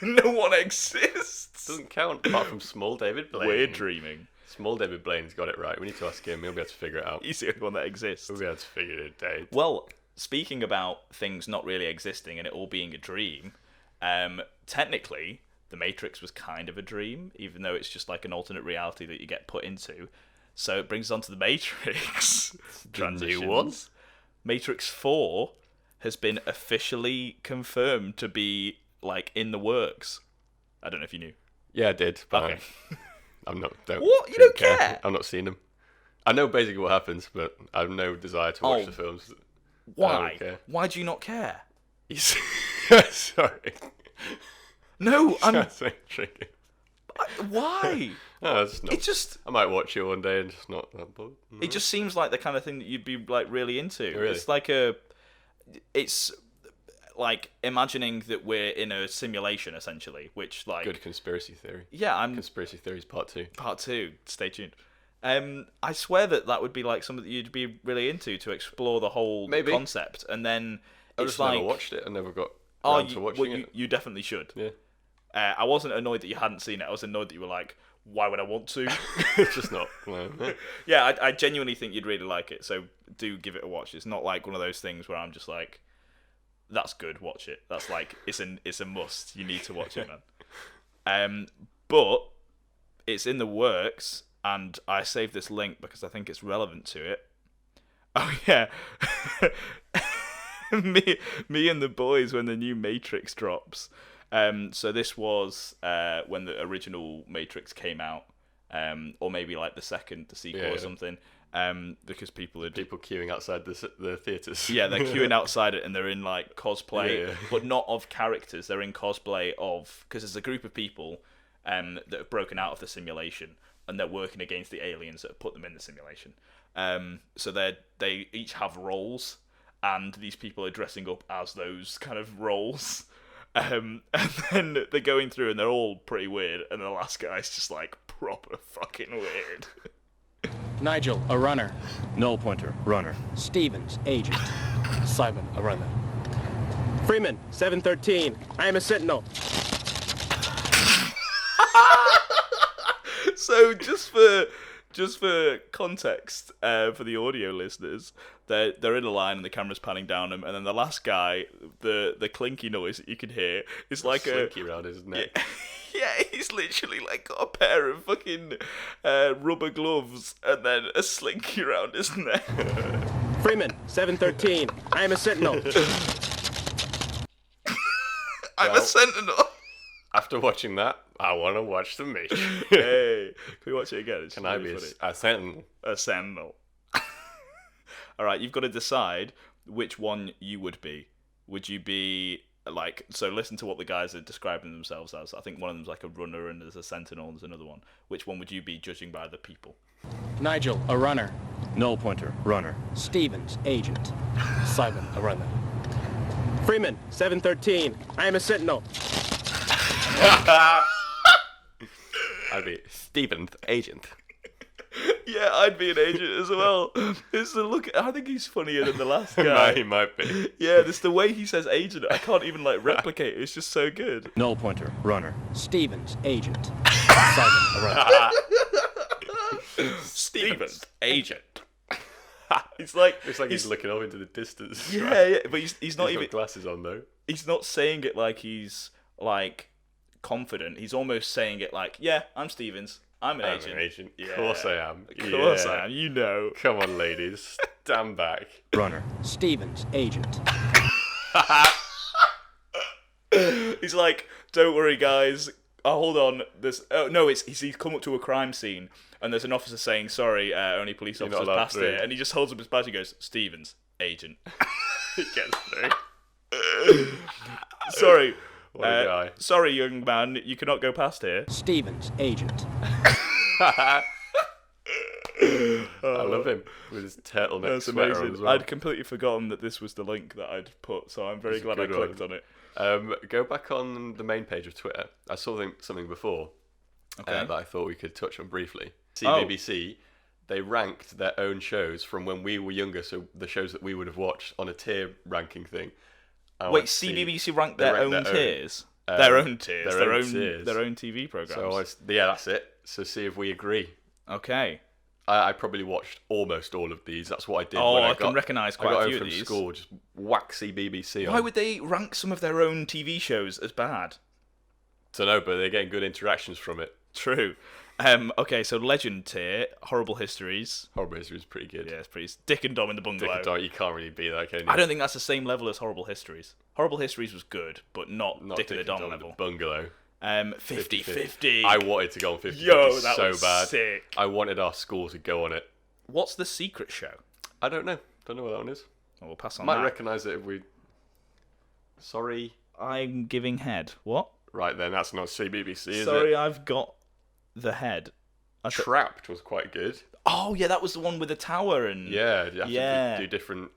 No one exists. Doesn't count apart from Small David Blaine. We're dreaming. Small David Blaine's got it right. We need to ask him. He'll be able to figure it out. He's the only one that exists. We'll be able to figure it out. Well, speaking about things not really existing and it all being a dream, technically, The Matrix was kind of a dream, even though it's just like an alternate reality that you get put into. So it brings us on to The Matrix. The new one? Matrix 4 has been officially confirmed to be, like, in the works. I don't know if you knew. Yeah, I did. But Okay. I'm not. What? You don't care? I'm not seeing them. I know basically what happens, but I have no desire to watch the films. Why? I don't care. Why do you not care? Sorry. No, I'm... That's tricky. Why? No, it's not. It just... I might watch it one day and just not that bored. It just seems like the kind of thing that you'd be, like, really into. Really? It's like It's like imagining that we're in a simulation, essentially, which, like... Good conspiracy theory. Yeah, Conspiracy theories part 2. Part 2. Stay tuned. I swear that would be, like, something that you'd be really into, to explore the whole concept. And then I it's just like... never watched it. I never got around to watching it. You definitely should. Yeah. I wasn't annoyed that you hadn't seen it. I was annoyed that you were like, why would I want to? It's just not. No. Yeah, I genuinely think you'd really like it, so do give it a watch. It's not like one of those things where I'm just like, that's good, watch it. That's like, it's a must. You need to watch it, man. But it's in the works, and I saved this link because I think it's relevant to it. Oh, yeah. me and the boys when the new Matrix drops. So this was when the original Matrix came out, or maybe like the sequel or something. Because people queuing outside the theaters. Yeah, they're queuing outside it and they're in like cosplay, Yeah. but not of characters. They're in cosplay of, because there's a group of people that have broken out of the simulation and they're working against the aliens that have put them in the simulation. So they each have roles, and these people are dressing up as those kind of roles. And then they're going through and they're all pretty weird, and the last guy's just like proper fucking weird. Nigel, a runner. Null pointer, runner. Stevens, agent. Simon, a runner. Freeman, 713. I am a sentinel. So just for context, for the audio listeners, they're in a line and the camera's panning down them, and then the last guy, the clinky noise that you can hear is like slinky around his neck. Yeah, he's literally like got a pair of fucking rubber gloves and then a slinky around his neck. Freeman, 713. I am a sentinel. I'm a sentinel. After watching that, I want to watch The Matrix. Hey, can we watch it again? It's Can I be a sentinel? A sentinel. All right, you've got to decide which one you would be. Would you be like, so listen to what the guys are describing themselves as. I think one of them's like a runner and there's a sentinel and there's another one. Which one would you be judging by the people? Nigel, a runner. Null pointer, runner. Stevens, agent. Simon, a runner. Freeman, 713. I am a sentinel. I'd be Stephen's agent. Yeah, I'd be an agent as well. It's the look. I think he's funnier than the last guy. He might be. Yeah, it's the way he says agent. I can't even like replicate it. It's just so good. Null pointer, runner. Stevens, agent. Simon, a runner. Stevens, agent. It's like he's looking off into the distance. Yeah, right? yeah, but he's not He's even got glasses on though. He's not saying it like he's like confident. He's almost saying it like, yeah, I'm Stevens. I'm an I'm agent. an agent. Yeah. Of course I am. Of course Yeah. I am. You know. Come on, ladies. Stand back. Runner. Stevens, agent. He's like, don't worry, guys. Oh, hold on. There's no. He's come up to a crime scene, and there's an officer saying, "Sorry, only police You're not officers allowed passed through." here." And he just holds up his badge and goes, "Stevens, agent." He gets through. Sorry. What a guy. Sorry, young man, you cannot go past here. Stevens, agent. I love him with his turtleneck That's sweater on amazing. as well. I'd completely forgotten that this was the link that I'd put, so I'm very It's a glad I good clicked one. on it. Go back on the main page of Twitter. I saw something before that I thought we could touch on briefly. CBBC, they ranked their own shows from when we were younger, so the shows that we would have watched on a tier ranking thing. I Wait, went to see- CBBC ranked they their ranked own their tiers? own. Their own tiers? tiers. Their own TV programs? So yeah, that's it. So see if we agree. Okay. I probably watched almost all of these. That's what I did. Oh, when I can recognise quite I got a home few of from these. school, just whack CBBC on. Why would they rank some of their own TV shows as bad? Don't know, but they're getting good interactions from it. True. Okay, so Legend tier, Horrible Histories. Horrible History is pretty good. Yeah, it's pretty... Dick and Dom in the Bungalow. Dick and Dog, you can't really be that, can you? I don't think that's the same level as Horrible Histories. Horrible Histories was good, but not Dick and the Dom Dom, level. The Bungalow. 50-50. I wanted to go on 50-50 Yo, that so was bad. sick. I wanted our school to go on it. What's the secret show? I don't know. Don't know what that one is. Oh, we'll pass on Might that. recognise it if we... Sorry. I'm giving head. What? Right then, that's not CBBC, is Sorry, it? I've got the head. Trapped was quite good. Oh, yeah, that was the one with the tower and... Yeah, you have Yeah. to do different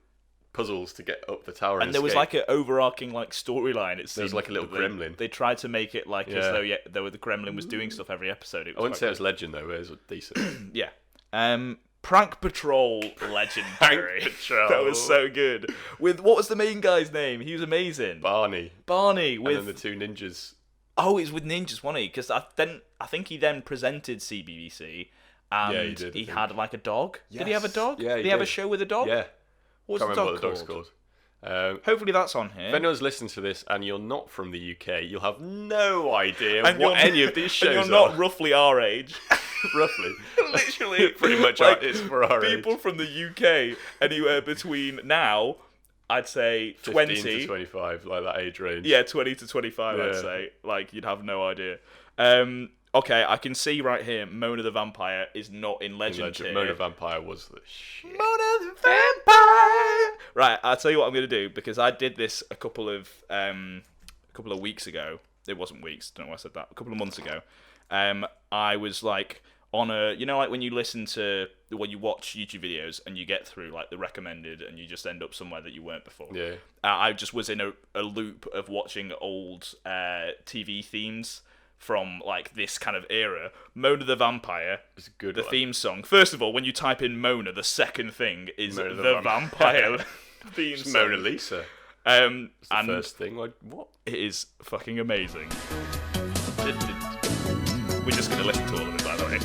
puzzles to get up the tower And there was escape. like an overarching like storyline. It seemed There was like a little that gremlin. They tried to make it like as Yeah. though the gremlin was doing stuff every episode. It was I wouldn't say quite it was Legend though, it was decent. good. Yeah. Prank Patrol legendary. Patrol. That was so good. With what was the main guy's name? He was amazing. Barney. Barney And with then the two ninjas. oh, it was with ninjas, wasn't he? Because I think he then presented CBBC. And Yeah, he did, I he think. had like a dog. Did he have a Yes. dog? Yeah, did he he have a did. show with a dog? Yeah. What was Can't the remember dog what the dog's called? called. Hopefully that's on here. If anyone's listening to this and you're not from the UK, you'll have no idea And what you're- any of these shows and you're not are. roughly our age. Roughly. Literally, Pretty much like, it's for our people age. from the UK anywhere between now, I'd say 15 20 to 25, like that age range. Yeah, 20 to 25, I'd Yeah. say. Like, you'd have no idea. Okay, I can see right here, Mona the Vampire is not in Legend tier. Mona Vampire was the shit. Mona the Vampire! Right, I'll tell you what I'm going to do, because I did this a couple of weeks ago. It wasn't weeks, don't know why I said that. A couple of months ago. I was, like, on a... You know, like, when you listen to... When you watch YouTube videos and you get through, like, the recommended and you just end up somewhere that you weren't before. Yeah. I just was in a loop of watching old TV themes from like this kind of era. Mona the Vampire, It's a good the one. theme song. First of all, when you type in Mona, the second thing is Mona the the Vampire theme It's song. Mona Lisa. And It's the first thing. Like, what? it is fucking amazing. We're just gonna listen to all of it, by the way,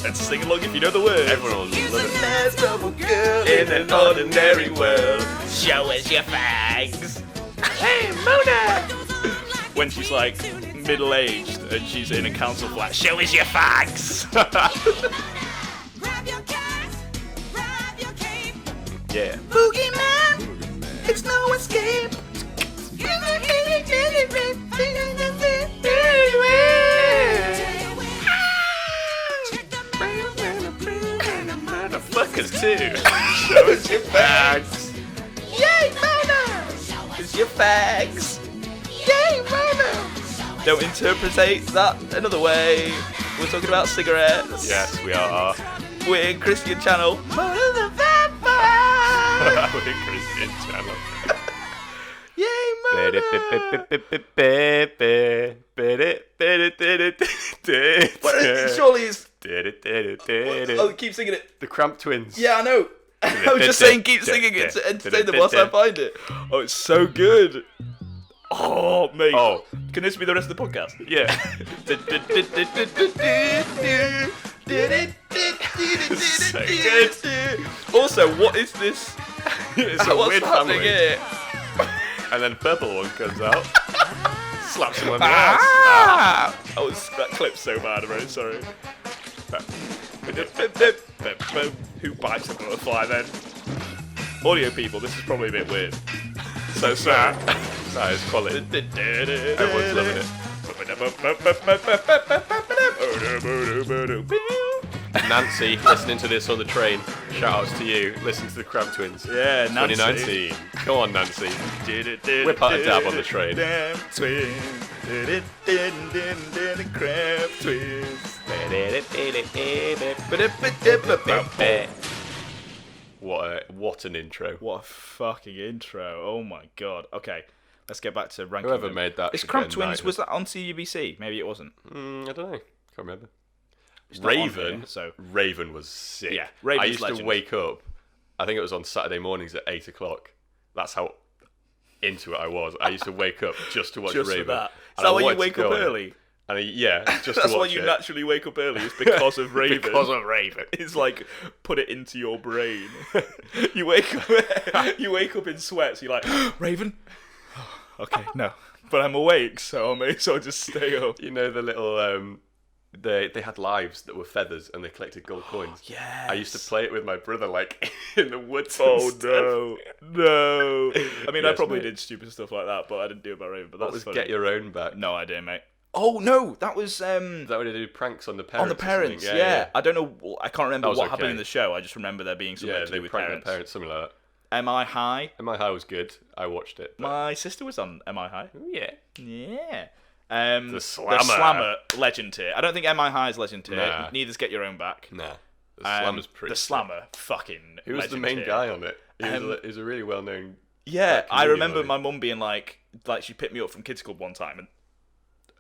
and sing along if you know the words. Everyone will love it. miserable girl in an ordinary world. Show us your fags. Hey, Mona! When she's like middle-aged and she's in a council flat, show us your fags. Grab your cat, grab your cape. Yeah. Boogeyman, it's no escape. Motherfuckers too. Show us your fags. Yay, Mona! It's your fags. Yay, Mona! Don't interpretate that another way. We're talking about cigarettes. Yes, we are. We're Christian channel. Mona the Vampire! We're Christian channel. Yay, Mona! Surely it's... Oh, keep singing it. The Cramp Twins. Yeah, I know. I was just saying keep singing it to entertain them whilst I find it. Oh, it's so good. Oh, mate. Oh. Can this be the rest of the podcast? Yeah. So good. Also, what is this? It's a What's weird happening family. here? And then purple one comes out. Slaps him on the ass. Ah! That clip's so bad, I'm very sorry. Who bites a butterfly then? Audio people, this is probably a bit weird. So sorry. That is quality. Everyone's loving it. Nancy, listening to this on the train. Shout outs to you. Listen to the Crab Twins. Yeah, Nancy. 2019. Come on, Nancy. Whip out a dab on the train. Damn twins. Crab twins. What an intro. What a fucking intro. Oh my god. Okay, let's get back to ranking. Whoever them. made that. Is Crab Twins, was that on CBBC? Maybe it wasn't. I don't know. Can't remember. It's not on Raven. here, so Raven was sick. Yeah, Raven's I used legend. to wake up. I think it was on Saturday mornings at 8 o'clock. That's how into it I was. I used to wake up just to watch just Raven. for that. Is And that I why you wanted to wake go up on it. early? And yeah, just That's to why watch you it. naturally wake up early. It's because of Raven. Because of Raven. It's like put it into your brain. you wake up in sweats. You're like Raven. Okay, no, but I'm awake, so I may as well just stay up. You know the little they had lives that were feathers and they collected gold coins. Yeah. I used to play it with my brother like in the woods. and Oh stuff. no. I mean, I Yes, probably mate. did stupid stuff like that, but I didn't do it by Raven. But That that's was funny. Get Your Own Back. No idea, mate. Oh no, that was Is that when they do pranks on the parents? on the or something? parents. Yeah. I don't know. I can't remember That was what happened okay. in the show. I just remember there being something Yeah, to they do with pranked parents. their parents, something like that. Am I High? And My High was good. I watched it. But... My sister was on Am I High? yeah. Yeah. The Slammer. The Slammer, legend tier. I don't think Am I High is legend tier. Nah. Neither's Get Your Own Back. Nah. The Slammer's pretty The sick. Slammer, fucking. Who was the legend main tier. guy on it? He Um, was a really well-known... Yeah, I comedian, remember wasn't my mum being like she picked me up from kids club one time, and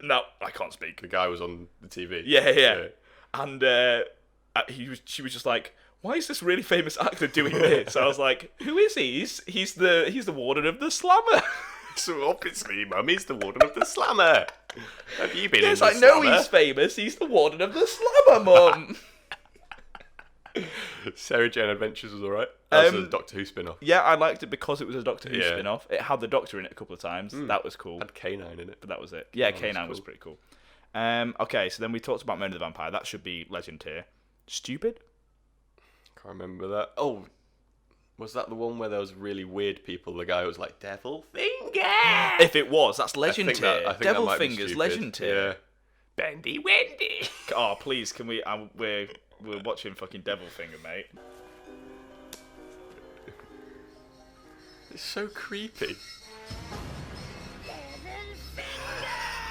no, I can't speak. The guy was on the TV. Yeah. And she was just like, "Why is this really famous actor doing this?" I was like, "Who is he? He's the warden of the Slammer." So obviously, Mum, he's the warden of the Slammer. Have you been Yes, in I the know Slammer? he's famous. He's the warden of the Slammer, Mum. Sarah Jane Adventures was alright. That was a Doctor Who spin-off. Yeah, I liked it because it was a Doctor Who Yeah. spin-off. It had the Doctor in it a couple of times. That was cool. Had K9 in it. But that was it. Yeah, was K9 was cool. pretty cool. Okay, so then we talked about Moan of the Vampire. That should be legend tier. Stupid? Can't remember that. Oh, was that the one where there was really weird people? The guy was like, Devil Finger! If it was, that's legend I think that- tier. I think that Devil might be Fingers, stupid. legend tier. Yeah. Bendy Wendy. Oh, please, can we? We're watching fucking Devil Finger, mate. It's so creepy.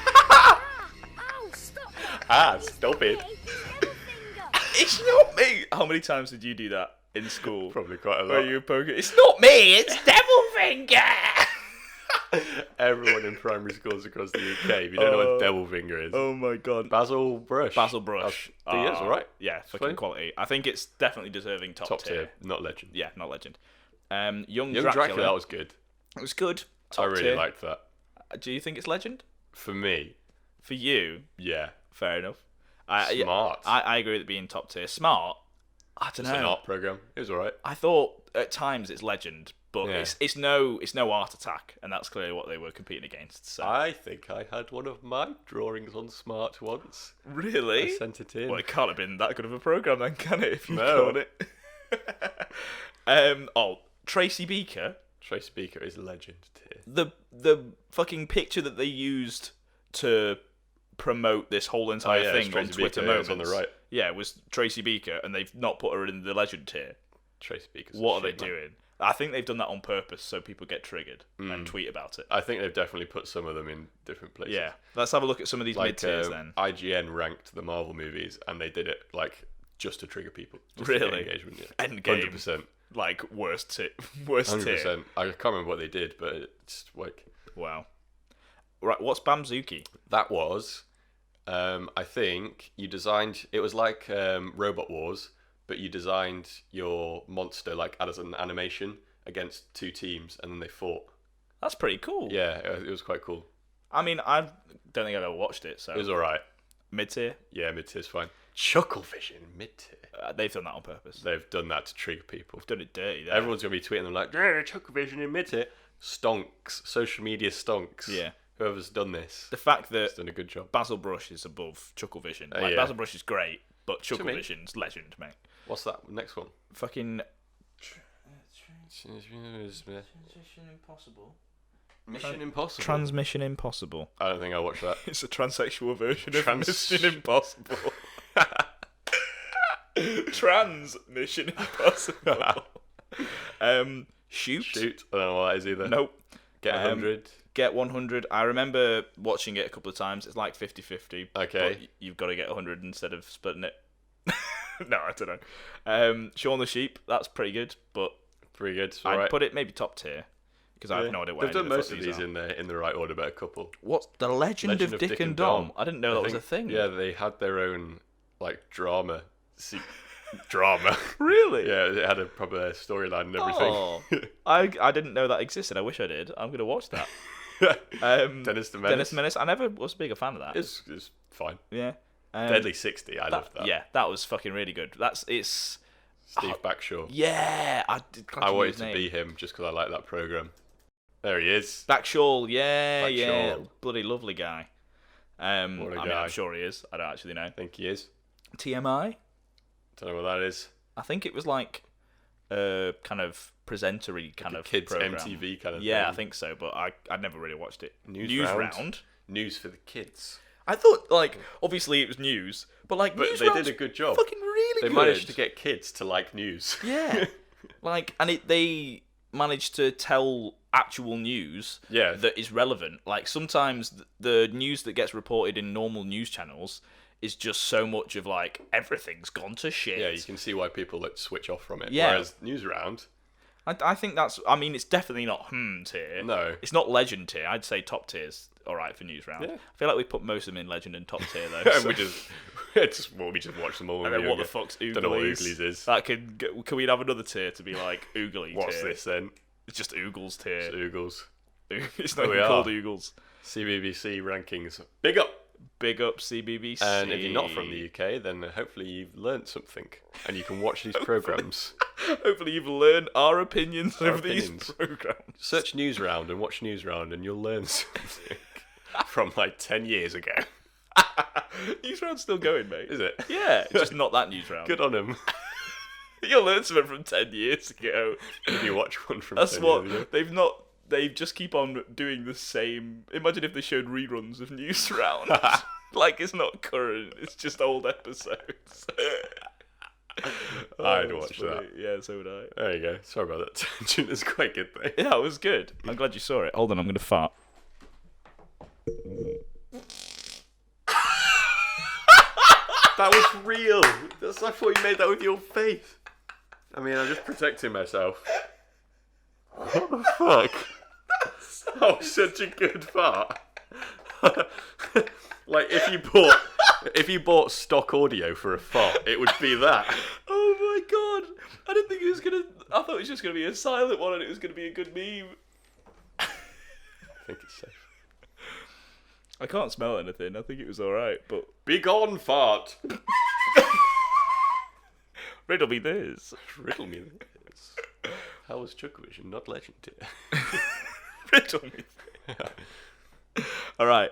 Oh, stop it. Ah, stop it. It's not me. How many times did you do that in school? Probably quite a lot. Where you poke it? It's not me. It's Devil Finger. Everyone in primary schools across the UK, if you don't know what Devil Finger is. Oh my god. Basil Brush. Basil Brush. He is, alright. Yeah, fucking funny. quality. I think it's definitely deserving top tier, not legend. Yeah, not legend. Young Young Dracula. Dracula, that was good. It was good. I Top really tier. liked that. Do you think it's legend? For me, For you, yeah. fair enough. Smart. I agree with it being top tier. Smart. I don't It's know. an art program. It was alright. I thought at times it's legend, but Yeah. it's no Art Attack, and that's clearly what they were competing against. So. I think I had one of my drawings on Smart once. Really? I sent it in. Well, it can't have been that good of a program then, can it? If you No. got it. Tracy Beaker. Tracy Beaker is a legend tier. The fucking picture that they used to promote this whole entire yeah, it's thing on Tracy Twitter Beaker, yeah, it's Moments. on the right. Yeah, it was Tracy Beaker, and they've not put her in the legend tier. Tracy Beaker's What a are they shit, man. doing? I think they've done that on purpose so people get triggered and tweet about it. I think they've definitely put some of them in different places. Yeah, let's have a look at some of these Like mid-tiers then. IGN ranked the Marvel movies, and they did it like just to trigger people. Just to get Really? engagement. Yeah. Endgame. 100%. Like, worst tier. 100%. I can't remember what they did, but it's like Wow. Right, what's Bamzuki? that was. I think you designed. It was like Robot Wars, but you designed your monster like as an animation against two teams, and then they fought. That's pretty cool. Yeah, it was quite cool. I mean, I don't think I've ever watched it, so It was alright. mid-tier. Yeah, mid-tier's fine. Chuckle Vision, mid-tier. They've done that on purpose. They've done that to trigger people. Done it dirty there. Everyone's gonna be tweeting them like, "Yeah, Chuckle Vision in mid-tier." Stonks, social media stonks. Yeah. Whoever's done this The fact has that done a good job. Basil Brush is above Chuckle Vision. Yeah. Basil Brush is great, But do you mean? Chucklevision's legend, mate. What's that next one? Fucking Mission Impossible. Transmission Impossible. I don't think I watched that. It's a transsexual version of Mission Impossible. Transmission Impossible. Shoot. Shoot. I don't know what that is either. Nope. Get 100. Get 100. I remember watching it a couple of times. It's like 50-50. Okay. But you've got to get 100 instead of splitting it. No, I don't know. Shaun the Sheep. That's pretty good, but Pretty good. I'd Alright. put it maybe top tier because I have no idea where They've done most of these these in the right order, but a couple. What's the Legend of Dick and Dom? I didn't know that was a thing. Yeah, they had their own like drama. Drama. Really? Yeah, it had a proper storyline and everything. Oh, I didn't know that existed. I wish I did. I'm gonna watch that. Dennis the Menace. Dennis the Menace. I never was a big fan of that. It's fine. Yeah. Deadly 60. I love that. Yeah, that was fucking really good. Steve Backshaw. Yeah, I wanted to be him just because I like that program. There he is. Backshaw. Yeah, yeah, Backshaw. bloody lovely guy. What a I mean, guy. I'm sure he is. I don't actually know. I think he is. TMI. Don't know what that is. I think it was like a kind of presentery kind of kids program. MTV kind of Yeah, thing. I think so, but I never really watched it. News round. News for the kids. I thought like obviously it was news, but like But news they round's did a good job. Fucking really They good. managed to get kids to like news. Yeah, like they managed to tell actual news Yeah. that is relevant. Like sometimes the news that gets reported in normal news channels is just so much of like everything's gone to shit. Yeah, you can see why people like switch off from it. Yeah. Whereas news round, I think that's. I mean, it's definitely not tier. No. it's not legend tier. I'd say top tier's all right for news round. Yeah. I feel like we put most of them in legend and top tier though. and so- we just watch them all. And when then we what were the fuck's Ooglies? Don't know what Ooglies is. That can we have another tier to be like Oogly What's tier? this then? It's just Oogles tier. It's Oogles. It's not Here we even called are. Oogles. CBBC rankings. Big up! Big up CBBC. And if you're not from the UK, then hopefully you've learnt something and you can watch these programs. Hopefully you've learned our opinions Our of these opinions. programs. Search News Round and watch News Round and you'll learn something from like 10 years ago. News round's still going, mate. Is it? Yeah, it's just not that news round. Good on him. You'll learn something from 10 years ago. If you watch one from That's 10 what years ago. they've not. They just keep on doing the same. Imagine if they showed reruns of News Round. Like it's not current. It's just old episodes. I'd Oh, watch it's funny. that. Yeah, so would I. There you go. Sorry about that tangent. It's quite good though. Yeah, it was good. I'm glad you saw it. Hold on, I'm gonna fart. That was real. I thought you made that with your face. I mean, I'm just protecting myself. What the fuck? Oh, such a good fart. Like if you bought stock audio for a fart, it would be that. Oh my god! I didn't think it was gonna. I thought it was just gonna be a silent one, and it was gonna be a good meme. I think it's safe. I can't smell anything. I think it was all right, but Be gone, fart. riddle me this. Riddle me this. How was Chucklevision not legendary? Riddle me this. All right.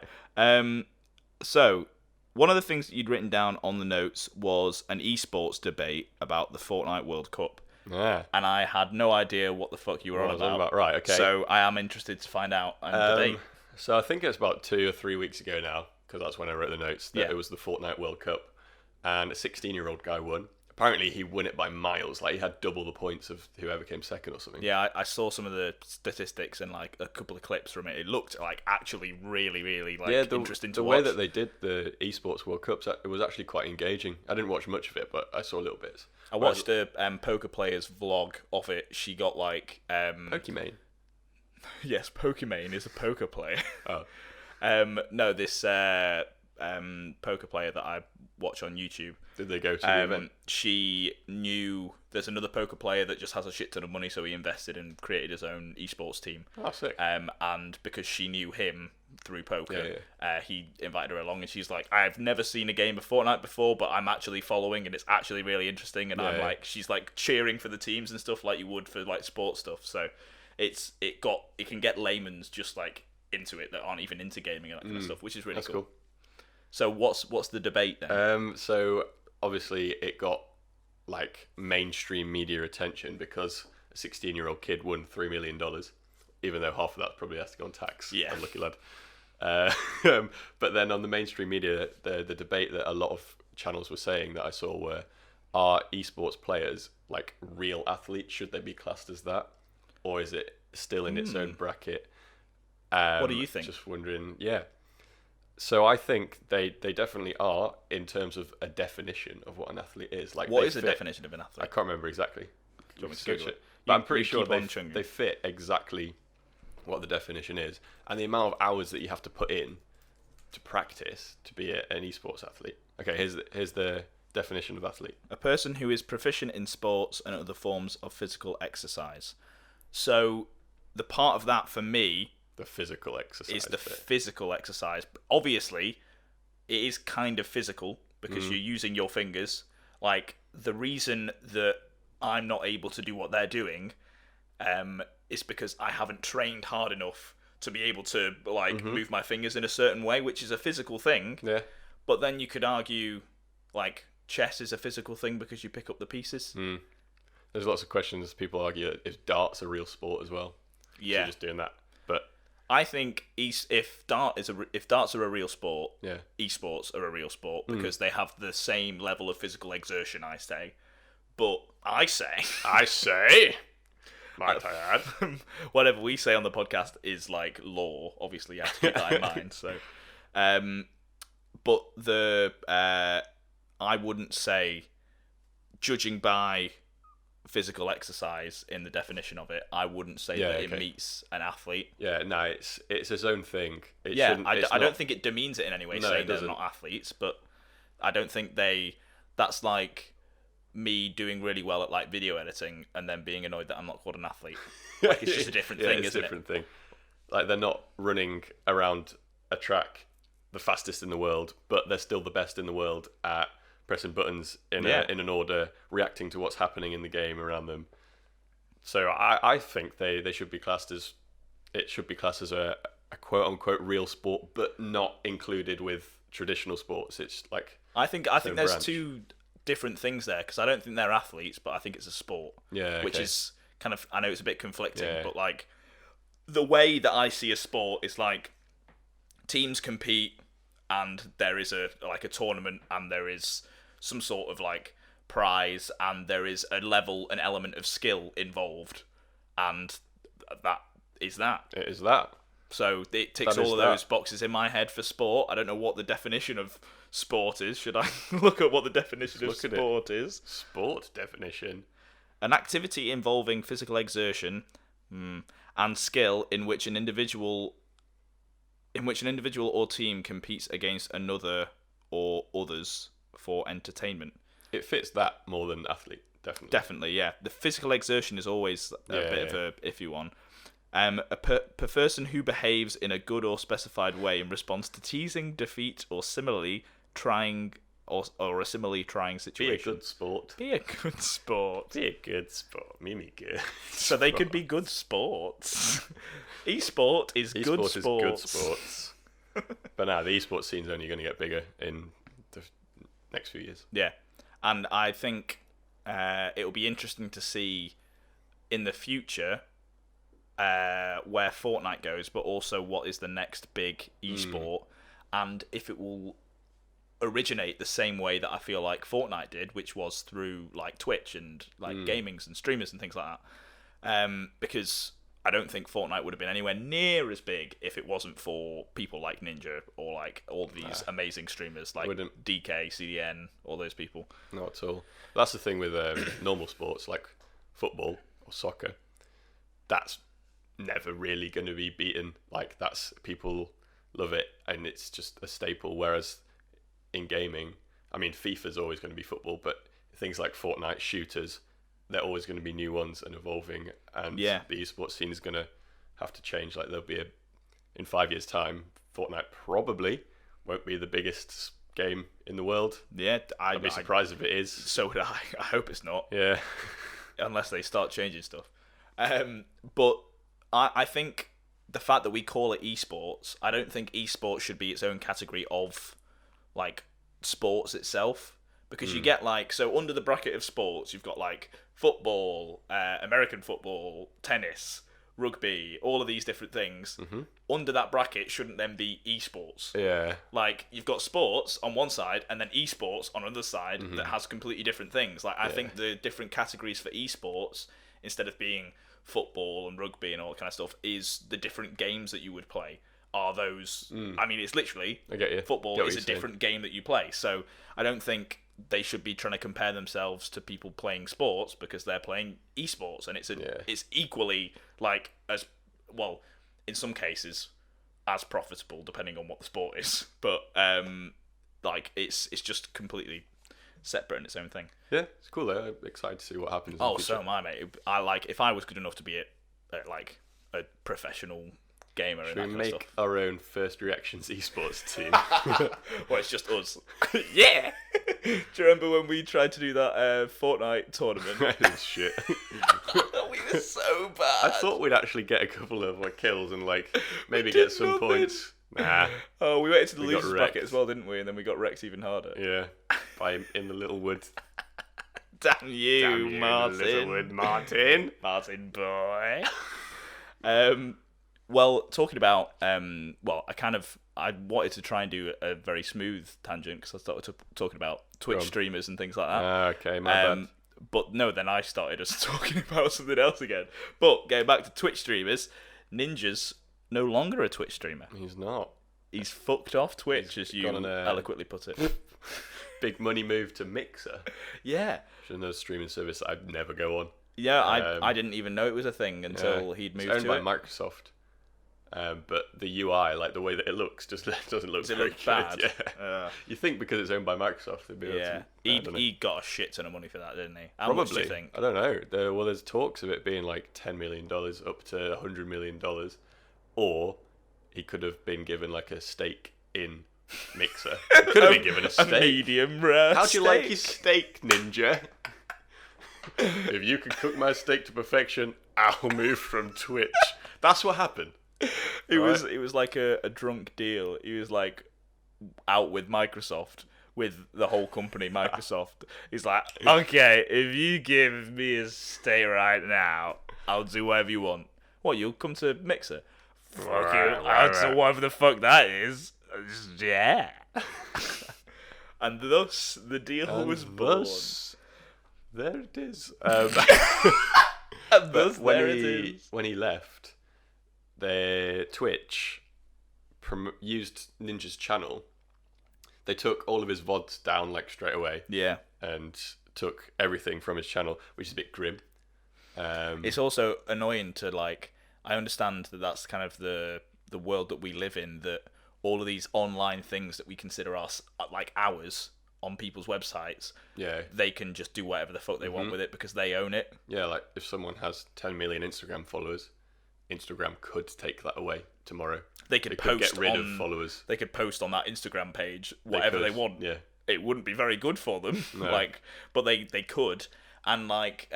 So one of the things that you'd written down on the notes was an esports debate about the Fortnite World Cup. Yeah. And I had no idea what the fuck you were What on was I on about. about? Right, okay. So I am interested to find out and debate. So I think it's about 2 or 3 weeks ago now, because that's when I wrote the notes, that Yeah. it was the Fortnite World Cup, and a 16-year-old guy won. Apparently he won it by miles, like he had double the points of whoever came second or something. Yeah, I saw some of the statistics and like a couple of clips from it. It looked like actually really, really like interesting to the watch. way that they did the esports World Cups, it was actually quite engaging. I didn't watch much of it, but I saw little bits. I watched a poker player's vlog of it. She got like Pokimane. yes, Pokimane is a poker player. Oh. No, this poker player that I watch on YouTube. Did they go to the event? She knew there's another poker player that just has a shit ton of money, so he invested and created his own esports team. Oh, sick. And because she knew him through poker, Yeah, he invited her along, and she's like, I've never seen a game of Fortnite before, but I'm actually following, and it's actually really interesting. And I'm Yeah. like, she's like cheering for the teams and stuff like you would for like sports stuff. So it can get layman's just like into it that aren't even into gaming and that kind of stuff, which is really That's cool. So what's the debate then? So obviously it got like mainstream media attention because a 16-year-old kid won $3 million, even though half of that probably has to go on tax. Yeah. Unlucky lad. But then on the mainstream media, the debate that a lot of channels were saying that I saw were, are esports players like real athletes? Should they be classed as that? Or is it still in its own bracket? What do you think? Just wondering, yeah. So I think they definitely are in terms of a definition of what an athlete is. Like, what is the definition of an athlete? I can't remember exactly. Do you want me to Search Google it? it? But You- I'm pretty you sure keep on chewing. they fit exactly what the definition is, and the amount of hours that you have to put in to practice to be an esports athlete. Okay, here's the definition of athlete. A person who is proficient in sports and other forms of physical exercise. So the part of that for me The physical exercise. is the bit. physical exercise. Obviously, it is kind of physical because you're using your fingers. Like, the reason that I'm not able to do what they're doing is because I haven't trained hard enough to be able to like move my fingers in a certain way, which is a physical thing. Yeah. But then you could argue like chess is a physical thing because you pick up the pieces. There's lots of questions. People argue if darts a real sport as well. So Yeah. you're just doing that. But I think if darts are a real sport, yeah, esports are a real sport because they have the same level of physical exertion. I say, but I say, I say, might I add. whatever we say on the podcast is like law. Obviously, you have to keep that in mind. So, but I wouldn't say, judging by physical exercise in the definition of it, I wouldn't say Yeah, that okay. it meets an athlete. Yeah, no, it's its own thing. It Yeah, shouldn't- it's I not- don't think it demeans it in any way, No, saying it they're doesn't. not athletes, but I don't think that's like me doing really well at like video editing and then being annoyed that I'm not called an athlete. Like, it's just a different Yeah, thing, it's isn't a different thing. Like, they're not running around a track the fastest in the world, but they're still the best in the world at pressing buttons in Yeah. in an order, reacting to what's happening in the game around them. So I think they should be classed as a quote unquote real sport, but not included with traditional sports. It's like I think Same there's branch. two different things there because I don't think they're athletes, but I think it's a sport. Yeah, which okay. is kind of, I know it's a bit conflicting, Yeah. but like the way that I see a sport is like teams compete and there is a tournament and there is some sort of like prize and there is an element of skill involved, and that is that. it is that. So it ticks That is all of that. those boxes in my head for sport. I don't know what the definition of sport is. Should I look at what the definition of Look at it. sport is? Sport definition. An activity involving physical exertion and skill in which an individual or team competes against another or others for entertainment. It fits that more than athlete, definitely. Definitely, yeah. The physical exertion is always a Yeah, bit yeah. of a iffy one. A person who behaves in a good or specified way in response to teasing, defeat, or similarly trying or a similarly trying Be a situation. good sport. Be a good sport. Be a good sport. Mimi good. So they could be good sports. Esport is good Esports sports. is good sports. But now the esports scene's only going to get bigger in the next few years. Yeah, and I think it'll be interesting to see in the future where Fortnite goes, but also what is the next big esport, and if it will originate the same way that I feel like Fortnite did, which was through like Twitch and like gamings and streamers and things like that. Because I don't think Fortnite would have been anywhere near as big if it wasn't for people like Ninja or like all these amazing streamers like Wouldn't. DK, CDN, all those people. Not at all. That's the thing with normal sports like football or soccer. That's never really going to be beaten. Like, that's, people love it and it's just a staple. Whereas in gaming, I mean, FIFA's always going to be football, but things like Fortnite shooters, they're always going to be new ones and evolving. And Yeah. the esports scene is going to have to change. Like, there'll be in 5 years' time, Fortnite probably won't be the biggest game in the world. Yeah, I'd be surprised if it is. So would I. I hope it's not, Yeah. unless they start changing stuff. But I think the fact that we call it esports, I don't think esports should be its own category of like sports itself, because you get like, so under the bracket of sports, you've got like football, American football, tennis, rugby, all of these different things. Under that bracket shouldn't then be esports. Yeah. Like, you've got sports on one side and then esports on another side that has completely different things. Like, I think the different categories for esports, instead of being football and rugby and all that kind of stuff, is the different games that you would play. Are those... I mean, it's literally... I get you. Football Get what is a you're saying. different game that you play. So I don't think they should be trying to compare themselves to people playing sports, because they're playing esports, and it's equally, like, as... Well, in some cases, as profitable, depending on what the sport is. But, like, it's just completely separate in its own thing. Yeah, it's cool though. I'm excited to see what happens. Oh, so am I, mate. I like, if I was good enough to be like a professional gamer Should and that we kind of make stuff. our own First Reactions esports team? Well, it's just us. Yeah. Do you remember when we tried to do that Fortnite tournament? Shit. We were so bad. I thought we'd actually get a couple of like kills and like maybe get some nothing. points. Nah. Oh, we waited to the We got losers wrecked. bracket as well, didn't we? And then we got wrecked even harder. Yeah. By in the little wood. Damn you, Damn you, Martin. Littlewood Martin. Martin boy. Well, talking about I wanted to try and do a very smooth tangent, because I started talking about Twitch Go on. streamers and things like that. Okay, my bad. But no, then I started us talking about something else again. But going back to Twitch streamers, Ninja's no longer a Twitch streamer. He's not. He's fucked off Twitch, He's as you gone on a- eloquently put it. Big money move to Mixer. Yeah. Which is another streaming service that I'd never go on. Yeah, I didn't even know it was a thing until Yeah. he'd It's moved owned to by it. Microsoft. But the UI, like the way that it looks, just doesn't look Does it very look good. bad? Yeah. You think because it's owned by Microsoft, they'd be able Yeah, to. I don't know. he got a shit ton of money for that, didn't he? How Probably. much do you think? I don't know. There's talks of it being like $10 million up to $100 million, or he could have been given like a stake in Mixer. He could have been given a A steak. medium rare. How do you like your steak? steak, Ninja? If you can cook my steak to perfection, I'll move from Twitch. That's what happened. It was like a drunk deal. He was like out with Microsoft, with the whole company, Microsoft. He's like, okay, if you give me a steak right now, I'll do whatever you want. What, you'll come to Mixer? Fuck you, I'll do whatever the fuck that is. Yeah. And thus, the deal was born. Thus, there it is. And thus, when there it he is. when he left, the Twitch used Ninja's channel. They took all of his VODs down like straight away. Yeah. And took everything from his channel, which is a bit grim. It's also annoying to, like, I understand that that's kind of the world that we live in, that all of these online things that we consider like ours on people's websites, Yeah. they can just do whatever the fuck they want with it because they own it. Yeah, like if someone has 10 million Instagram followers, Instagram could take that away tomorrow. They could could post get rid on, of followers. They could post on that Instagram page whatever they could, want. yeah. It wouldn't be very good for them. No. Like, but they could. And like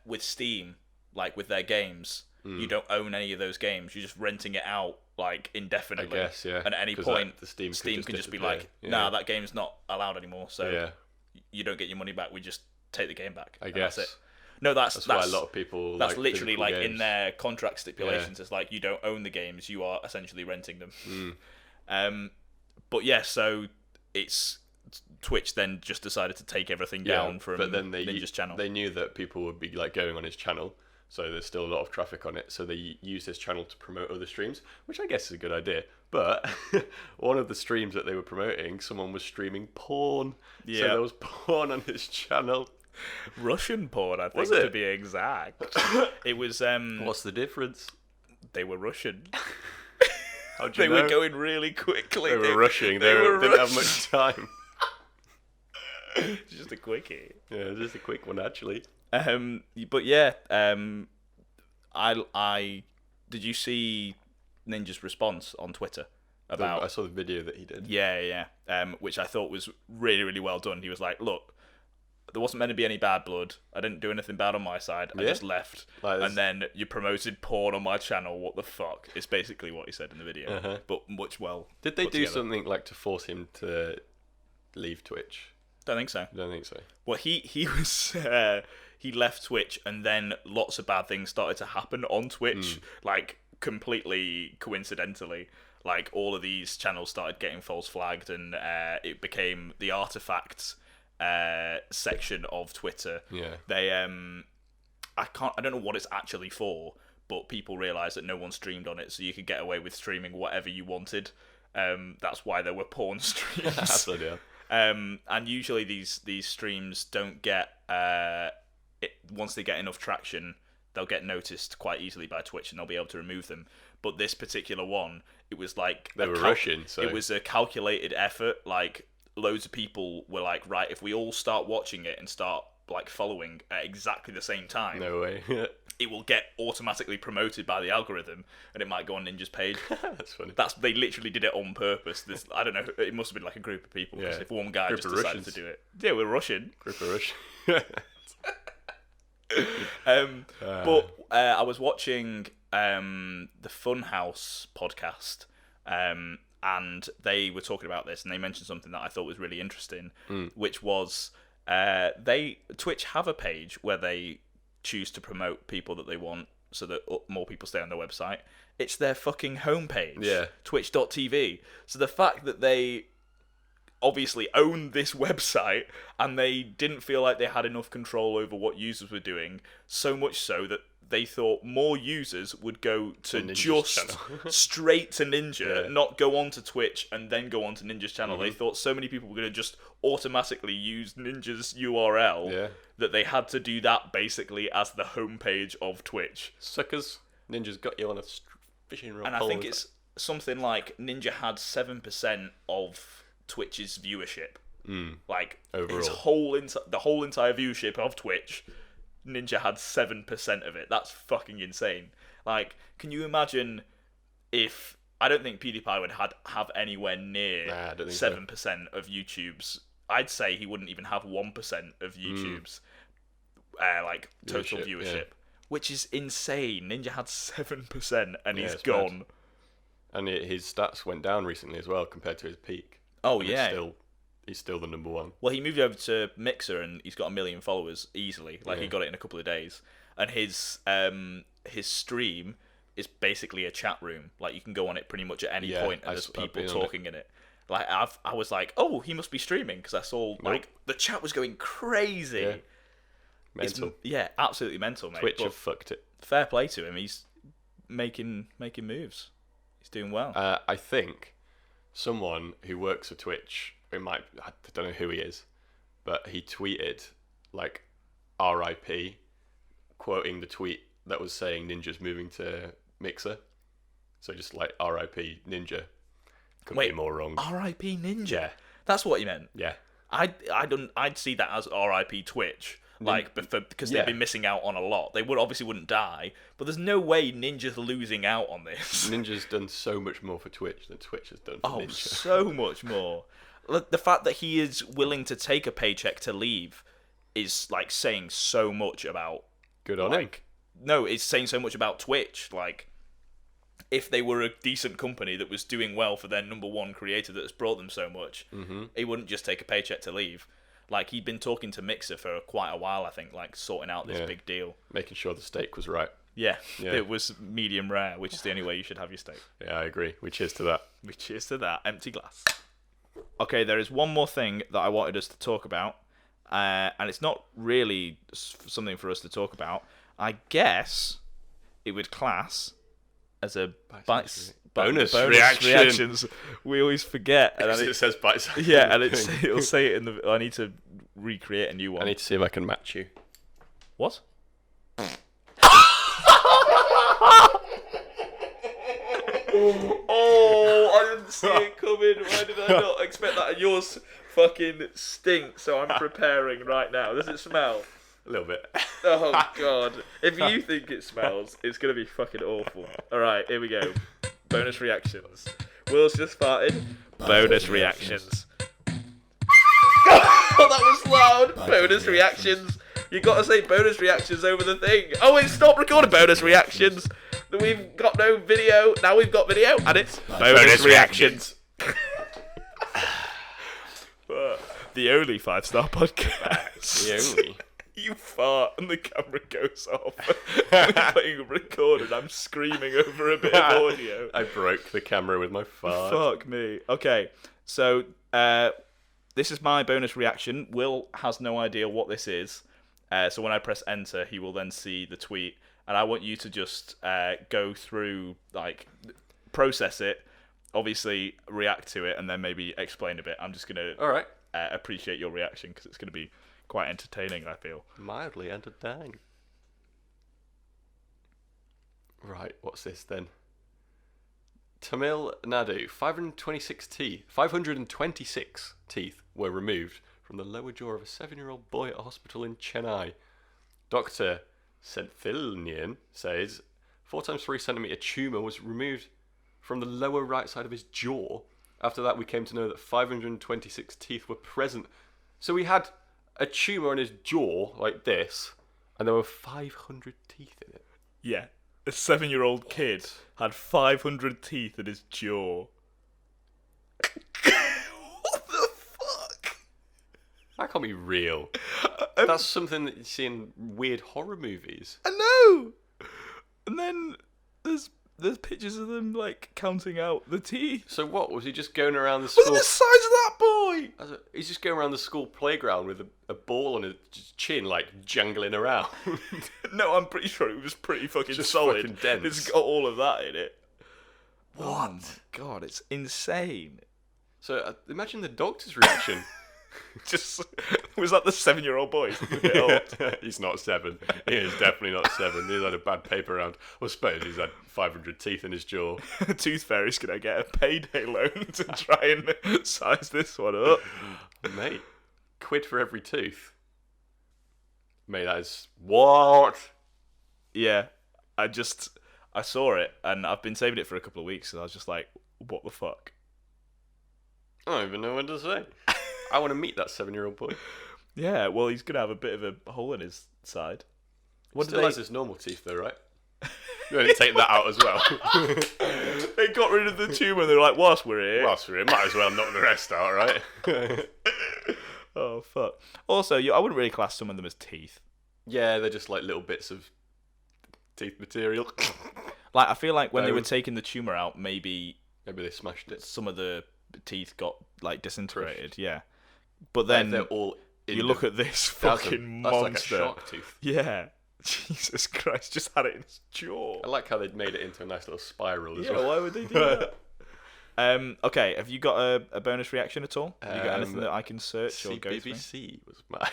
with Steam, like with their games, you don't own any of those games. You're just renting it out like indefinitely. I guess, yeah. And at any 'Cause, point, like, the Steam could can just just be disappear. like, Yeah. nah, that game's not allowed anymore. So Yeah. you don't get your money back. We just take the game back. I and guess. that's it. No, that's why a lot of people That's like literally physical like in games. their contract stipulations. It's like you don't own the games; you are essentially renting them. But yeah, so it's Twitch then just decided to take everything down from but then Ninja's channel. They knew that people would be like going on his channel, so there's still a lot of traffic on it. So they used his channel to promote other streams, which I guess is a good idea. But one of the streams that they were promoting, someone was streaming porn. Yeah. So there was porn on his channel. Russian porn, I think, Was it? to be exact. It was. What's the difference? They were Russian. How'd you They know? were going really quickly. They were rushing. They didn't have much time. Just a quickie. Yeah, just a quick one actually. But yeah, I did you see Ninja's response on Twitter about? I saw the video that he did. Yeah. Which I thought was really, really well done. He was like, "Look, there wasn't meant to be any bad blood. I didn't do anything bad on my side. I Yeah. just left, Like, and then you promoted porn on my channel. What the fuck?" It's basically what he said in the video, but much well. Did they put do together. something like to force him to leave Twitch? Don't think so. I don't think so. Well, he was he left Twitch, and then lots of bad things started to happen on Twitch, like completely coincidentally. Like all of these channels started getting false flagged, and it became the artifacts section of Twitter. Yeah. They I don't know what it's actually for, but people realised that no one streamed on it, so you could get away with streaming whatever you wanted. That's why there were porn streams. Absolutely. And usually these streams don't get once they get enough traction, they'll get noticed quite easily by Twitch, and they'll be able to remove them. But this particular one, it was like they were rushing. So it was a calculated effort. Like loads of people were like, right, if we all start watching it and start like following at exactly the same time, no way. it will get automatically promoted by the algorithm, and it might go on Ninja's page. That's funny. They literally did it on purpose. I don't know. It must have been like a group of people. Because if one guy Group just of decided Russians. to do it, yeah, we're Russian. Group of Rush. But I was watching the Funhouse podcast, and they were talking about this, and they mentioned something that I thought was really interesting, which was Twitch have a page where they choose to promote people that they want, so that more people stay on their website. It's their fucking homepage, twitch.tv. So the fact that they obviously own this website, and they didn't feel like they had enough control over what users were doing, so much so that they thought more users would go to just straight to Ninja, not go on to Twitch and then go on to Ninja's channel. They thought so many people were going to just automatically use Ninja's URL that they had to do that basically as the homepage of Twitch. Suckers. Ninja's got you on a fishing rod. And I think it's something like Ninja had 7% of Twitch's viewership. Like overall, the whole entire viewership of Twitch, Ninja had 7% of it. That's fucking insane. Like, can you imagine if... I don't think PewDiePie would have anywhere near 7% of YouTube's... I'd say he wouldn't even have 1% of YouTube's like total viewership. Which is insane. Ninja had 7% and he's gone. Bad. And his stats went down recently as well compared to his peak. Oh, and yeah. He's still the number one. Well, he moved over to Mixer and he's got 1 million followers easily. Like, he got it in a couple of days. And his stream is basically a chat room. Like, you can go on it pretty much at any point and there's people talking in it. Like, I was like, oh, he must be streaming, because I saw, like, the chat was going crazy. Yeah. Mental. Absolutely mental, mate. Twitch have fucked it. Fair play to him. He's making moves. He's doing well. I think someone who works for Twitch, I don't know who he is, but he tweeted, like, RIP, quoting the tweet that was saying Ninja's moving to Mixer. So just like RIP Ninja. Couldn't be more wrong. RIP Ninja? Yeah. That's what you meant? Yeah. I'd see that as RIP Twitch. Like, because they've been missing out on a lot. They obviously wouldn't die, but there's no way Ninja's losing out on this. Ninja's done so much more for Twitch than Twitch has done for Ninja. So much more. The fact that he is willing to take a paycheck to leave is, like, saying so much about... Good on him. No, it's saying so much about Twitch. Like, if they were a decent company that was doing well for their number one creator that has brought them so much, he wouldn't just take a paycheck to leave. Like, he'd been talking to Mixer for quite a while, I think, like, sorting out this big deal. Making sure the steak was right. Yeah, it was medium rare, which is the only way you should have your steak. Yeah, I agree. We cheers to that. We cheers to that. Empty glass. Okay, there is one more thing that I wanted us to talk about, and it's not really something for us to talk about. I guess it would class as a bonus reactions. We always forget. And it says bite size. Yeah, and it'll say it in the... I need to recreate a new one. I need to see if I can match you. What? Oh, I didn't see it coming. Why did I not expect that? And yours fucking stinks, so I'm preparing right now. Does it smell? A little bit. Oh, God. If you think it smells, it's going to be fucking awful. Alright, here we go. Bonus reactions. Will's just farted. Bonus reactions. Oh, that was loud. Bonus reactions. You got to say bonus reactions over the thing. Oh, wait, stop recording bonus reactions. We've got no video. Now we've got video, and it's bonus reactions. The only 5-star podcast. The only. You fart and the camera goes off. We're playing a record and I'm screaming over a bit of audio. I broke the camera with my fart. Fuck me. Okay, so this is my bonus reaction. Will has no idea what this is. So when I press enter, he will then see the tweet. And I want you to just go through, like, process it, obviously react to it, and then maybe explain a bit. I'm just going to All right. Appreciate your reaction because it's going to be quite entertaining, I feel. Mildly entertaining. Right, what's this then? Tamil Nadu, 526 teeth were removed from the lower jaw of a 7-year-old boy at a hospital in Chennai. Dr. Senthilnian says 4 times 3 centimeter tumour was removed from the lower right side of his jaw. After that, we came to know that 526 teeth were present. So he had a tumour in his jaw, like this, and there were 500 teeth in it. Yeah, a 7-year-old kid had 500 teeth in his jaw. What the fuck? That can't be real. That's something that you see in weird horror movies. I know. And then there's pictures of them like counting out the teeth. So what, was he just going around the Look at school? the size of that boy. He's just going around the school playground with a ball on his chin, like jangling around. No, I'm pretty sure it was pretty fucking Just solid. fucking dense. It's got all of that in it. What? Oh my god, it's insane. So imagine the doctor's reaction. Just was that the 7-year-old boy? He's looking a bit old. He's not 7. He is definitely not 7. He's had a bad paper round. I suppose he's had 500 teeth in his jaw. Tooth Fairy's gonna get a payday loan to try and size this one up. Mate, quid for every tooth. Mate, that is what? Yeah, I saw it and I've been saving it for a couple of weeks and I was just like, what the fuck? I don't even know what to say. I want to meet that 7-year-old boy. Yeah, well, he's gonna have a bit of a hole in his side. What Still did has his normal teeth though, right? You want to take that out as well. They got rid of the tumour and they're like, whilst we're here. Whilst we're here, might as well knock the rest out, right? Oh, fuck. Also, I wouldn't really class some of them as teeth. Yeah, they're just like little bits of teeth material. Like, I feel like when they were Bones. taking the tumour out, maybe Maybe they smashed it. some of the teeth got, like, disintegrated. Yeah. But then They're all in you the- look at this That's fucking that's like a monster. shark tooth. Yeah. Jesus Christ, just had it in his jaw. I like how they'd made it into a nice little spiral as Yeah, well. why would they do that? Okay, have you got a bonus reaction at all? Have you got anything that I can search or go through? BBC was my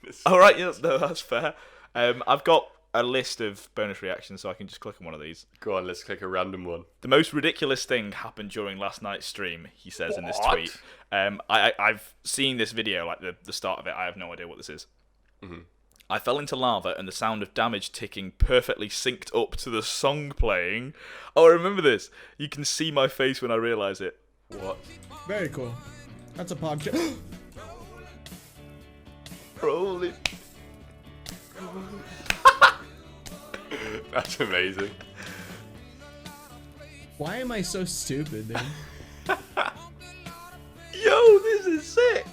bonus. All right, yeah, no, that's fair. I've got a list of bonus reactions, so I can just click on one of these. Go on, let's click a random one. The most ridiculous thing happened during last night's stream, he says in this What? tweet. I've seen this video, like the start of it. I have no idea what this is. Mm-hmm. I fell into lava and the sound of damage ticking perfectly synced up to the song playing. Oh, I remember this. You can see my face when I realise it. What? Very cool. That's a podcast. Roll it. That's amazing. Why am I so stupid, dude? Yo, this is sick.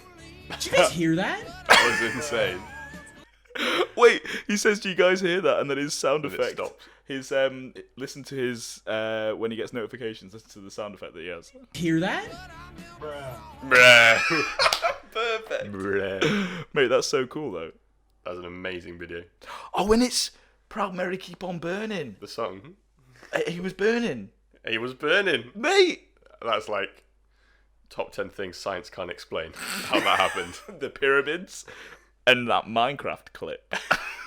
Did you guys hear that? That was insane. Wait, he says, "Do you guys hear that?" And then his sound And it effect. stops. His listen to his when he gets notifications. Listen to the sound effect that he has. Hear that? Bruh. Perfect, Bruh. mate. That's so cool, though. That was an amazing video. Oh, and it's "Proud Mary Keep on Burning." The song. He was burning, He was burning. mate. That's like top 10 things science can't explain. How that happened. The pyramids and that Minecraft clip.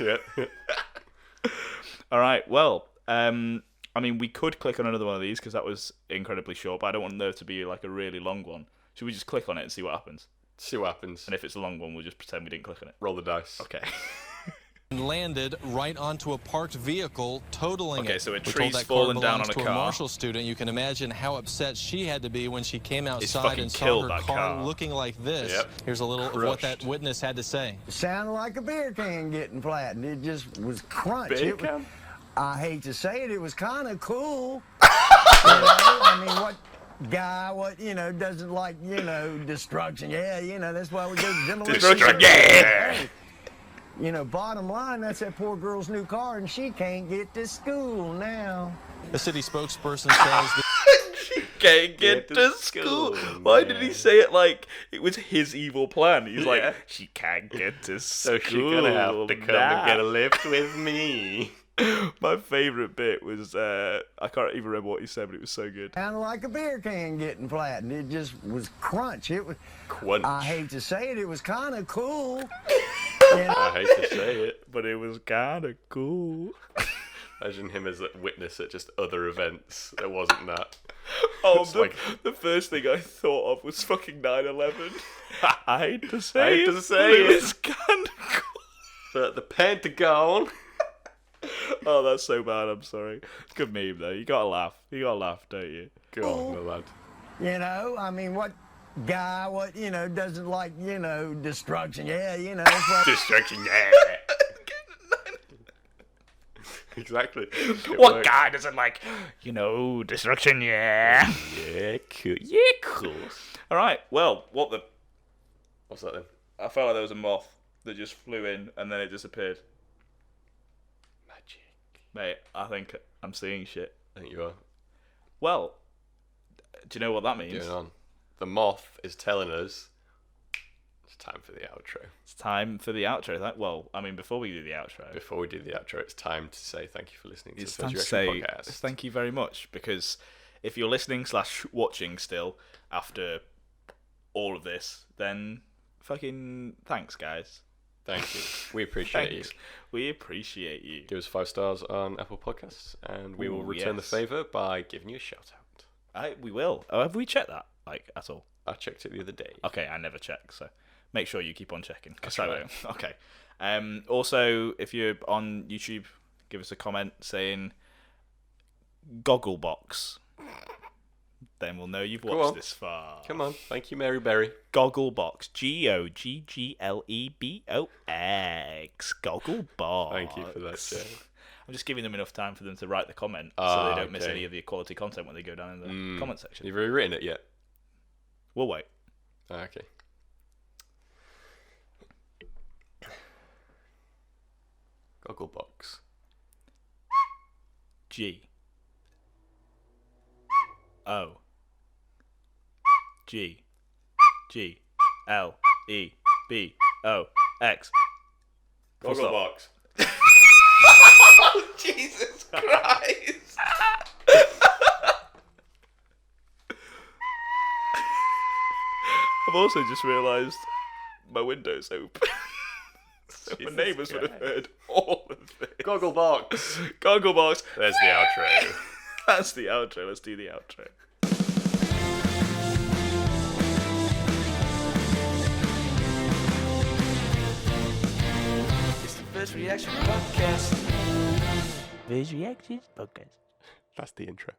Yeah. All right. Well, I mean, we could click on another one of these because that was incredibly short, but I don't want there to be like a really long one. Should we just click on it and see what happens? See what happens. And if it's a long one, we'll just pretend we didn't click on it. Roll the dice. Okay. Landed right onto a parked vehicle, totaling it. Okay, so a We're told tree's that car fallen down belongs on a to car. Marshall student. You can imagine how upset she had to be when she came outside fucking and saw killed her that car car. looking like this. Yep. Here's a little of what that Crushed. witness had to say. Sounded like a beer can getting flattened. It just was crunch. Beer It was- can? I hate to say it, it was kind of cool. I mean, guy what doesn't like destruction. Yeah, that's why we go to demolition. Destruction, yeah. Bottom line, that's that poor girl's new car, and she can't get to school now. The city spokesperson says that She can't get to school. Why did he say it like it was his evil plan? He's like, she can't get to school. So she's gonna have to come and get a lift with me. My favourite bit was, I can't even remember what he said, but it was so good. Kind of like a beer can getting flattened. It just was crunch. It was. Crunch. I hate to say it, it was kind of cool. I hate to say it. But it was kind of cool. Imagine him as a witness at just other events. There wasn't that. Oh, It's the first thing I thought of was fucking 9/11. I hate to say hate it, to say but it. was kind of cool. But the Pentagon. Oh, that's so bad. I'm sorry. Good meme though. You gotta laugh. You gotta laugh, don't you? Go on, my lad. I mean, what guy doesn't like destruction? Yeah, that's why. Destruction, yeah. Exactly. It What works. guy doesn't like, destruction, yeah? Yeah, cool. Yeah, cool. All right. Well, what the? What's that then? I felt like there was a moth that just flew in and then it disappeared. Magic. Mate, I think I'm seeing shit. I think you are. Well, do you know what that means? Going on. The moth is telling us it's time for the outro. It's time for the outro. Well, I mean, before we do the outro, Before we do the outro, it's time to say thank you for listening to it's the time to First say Reaction podcast. thank you very much, because if you're listening / watching still after all of this, then fucking thanks, guys. Thank you. We appreciate you. Thanks. We appreciate you. Give us 5 stars on Apple Podcasts, and we will Ooh, return the yes. favour by giving you a shout out. We will. Oh, have we checked that at all? I checked it the other day. Okay, I never check, so make sure you keep on checking. 'Cause That's I right. won't. Okay. Also, if you're on YouTube, give us a comment saying Gogglebox. Then we'll know you've Go watched on. this far. Come on. Thank you, Mary Berry. Gogglebox. GOGGLEBOX. Gogglebox. Thank you for that, Jay. I'm just giving them enough time for them to write the comment so Ah, they don't miss okay. any of the quality content when they go down in the comment section. You've already written it yet? We'll wait. Okay. Gogglebox. G O G G L E B O X. Full stop. Gogglebox. Jesus Christ! I've also just realised my window's open. So my Jesus neighbours would have Christ. heard all of this. Gogglebox. Gogglebox. There's the outro. That's the outro. Let's do the outro. It's the First Reaction podcast. First Reactions podcast. That's the intro.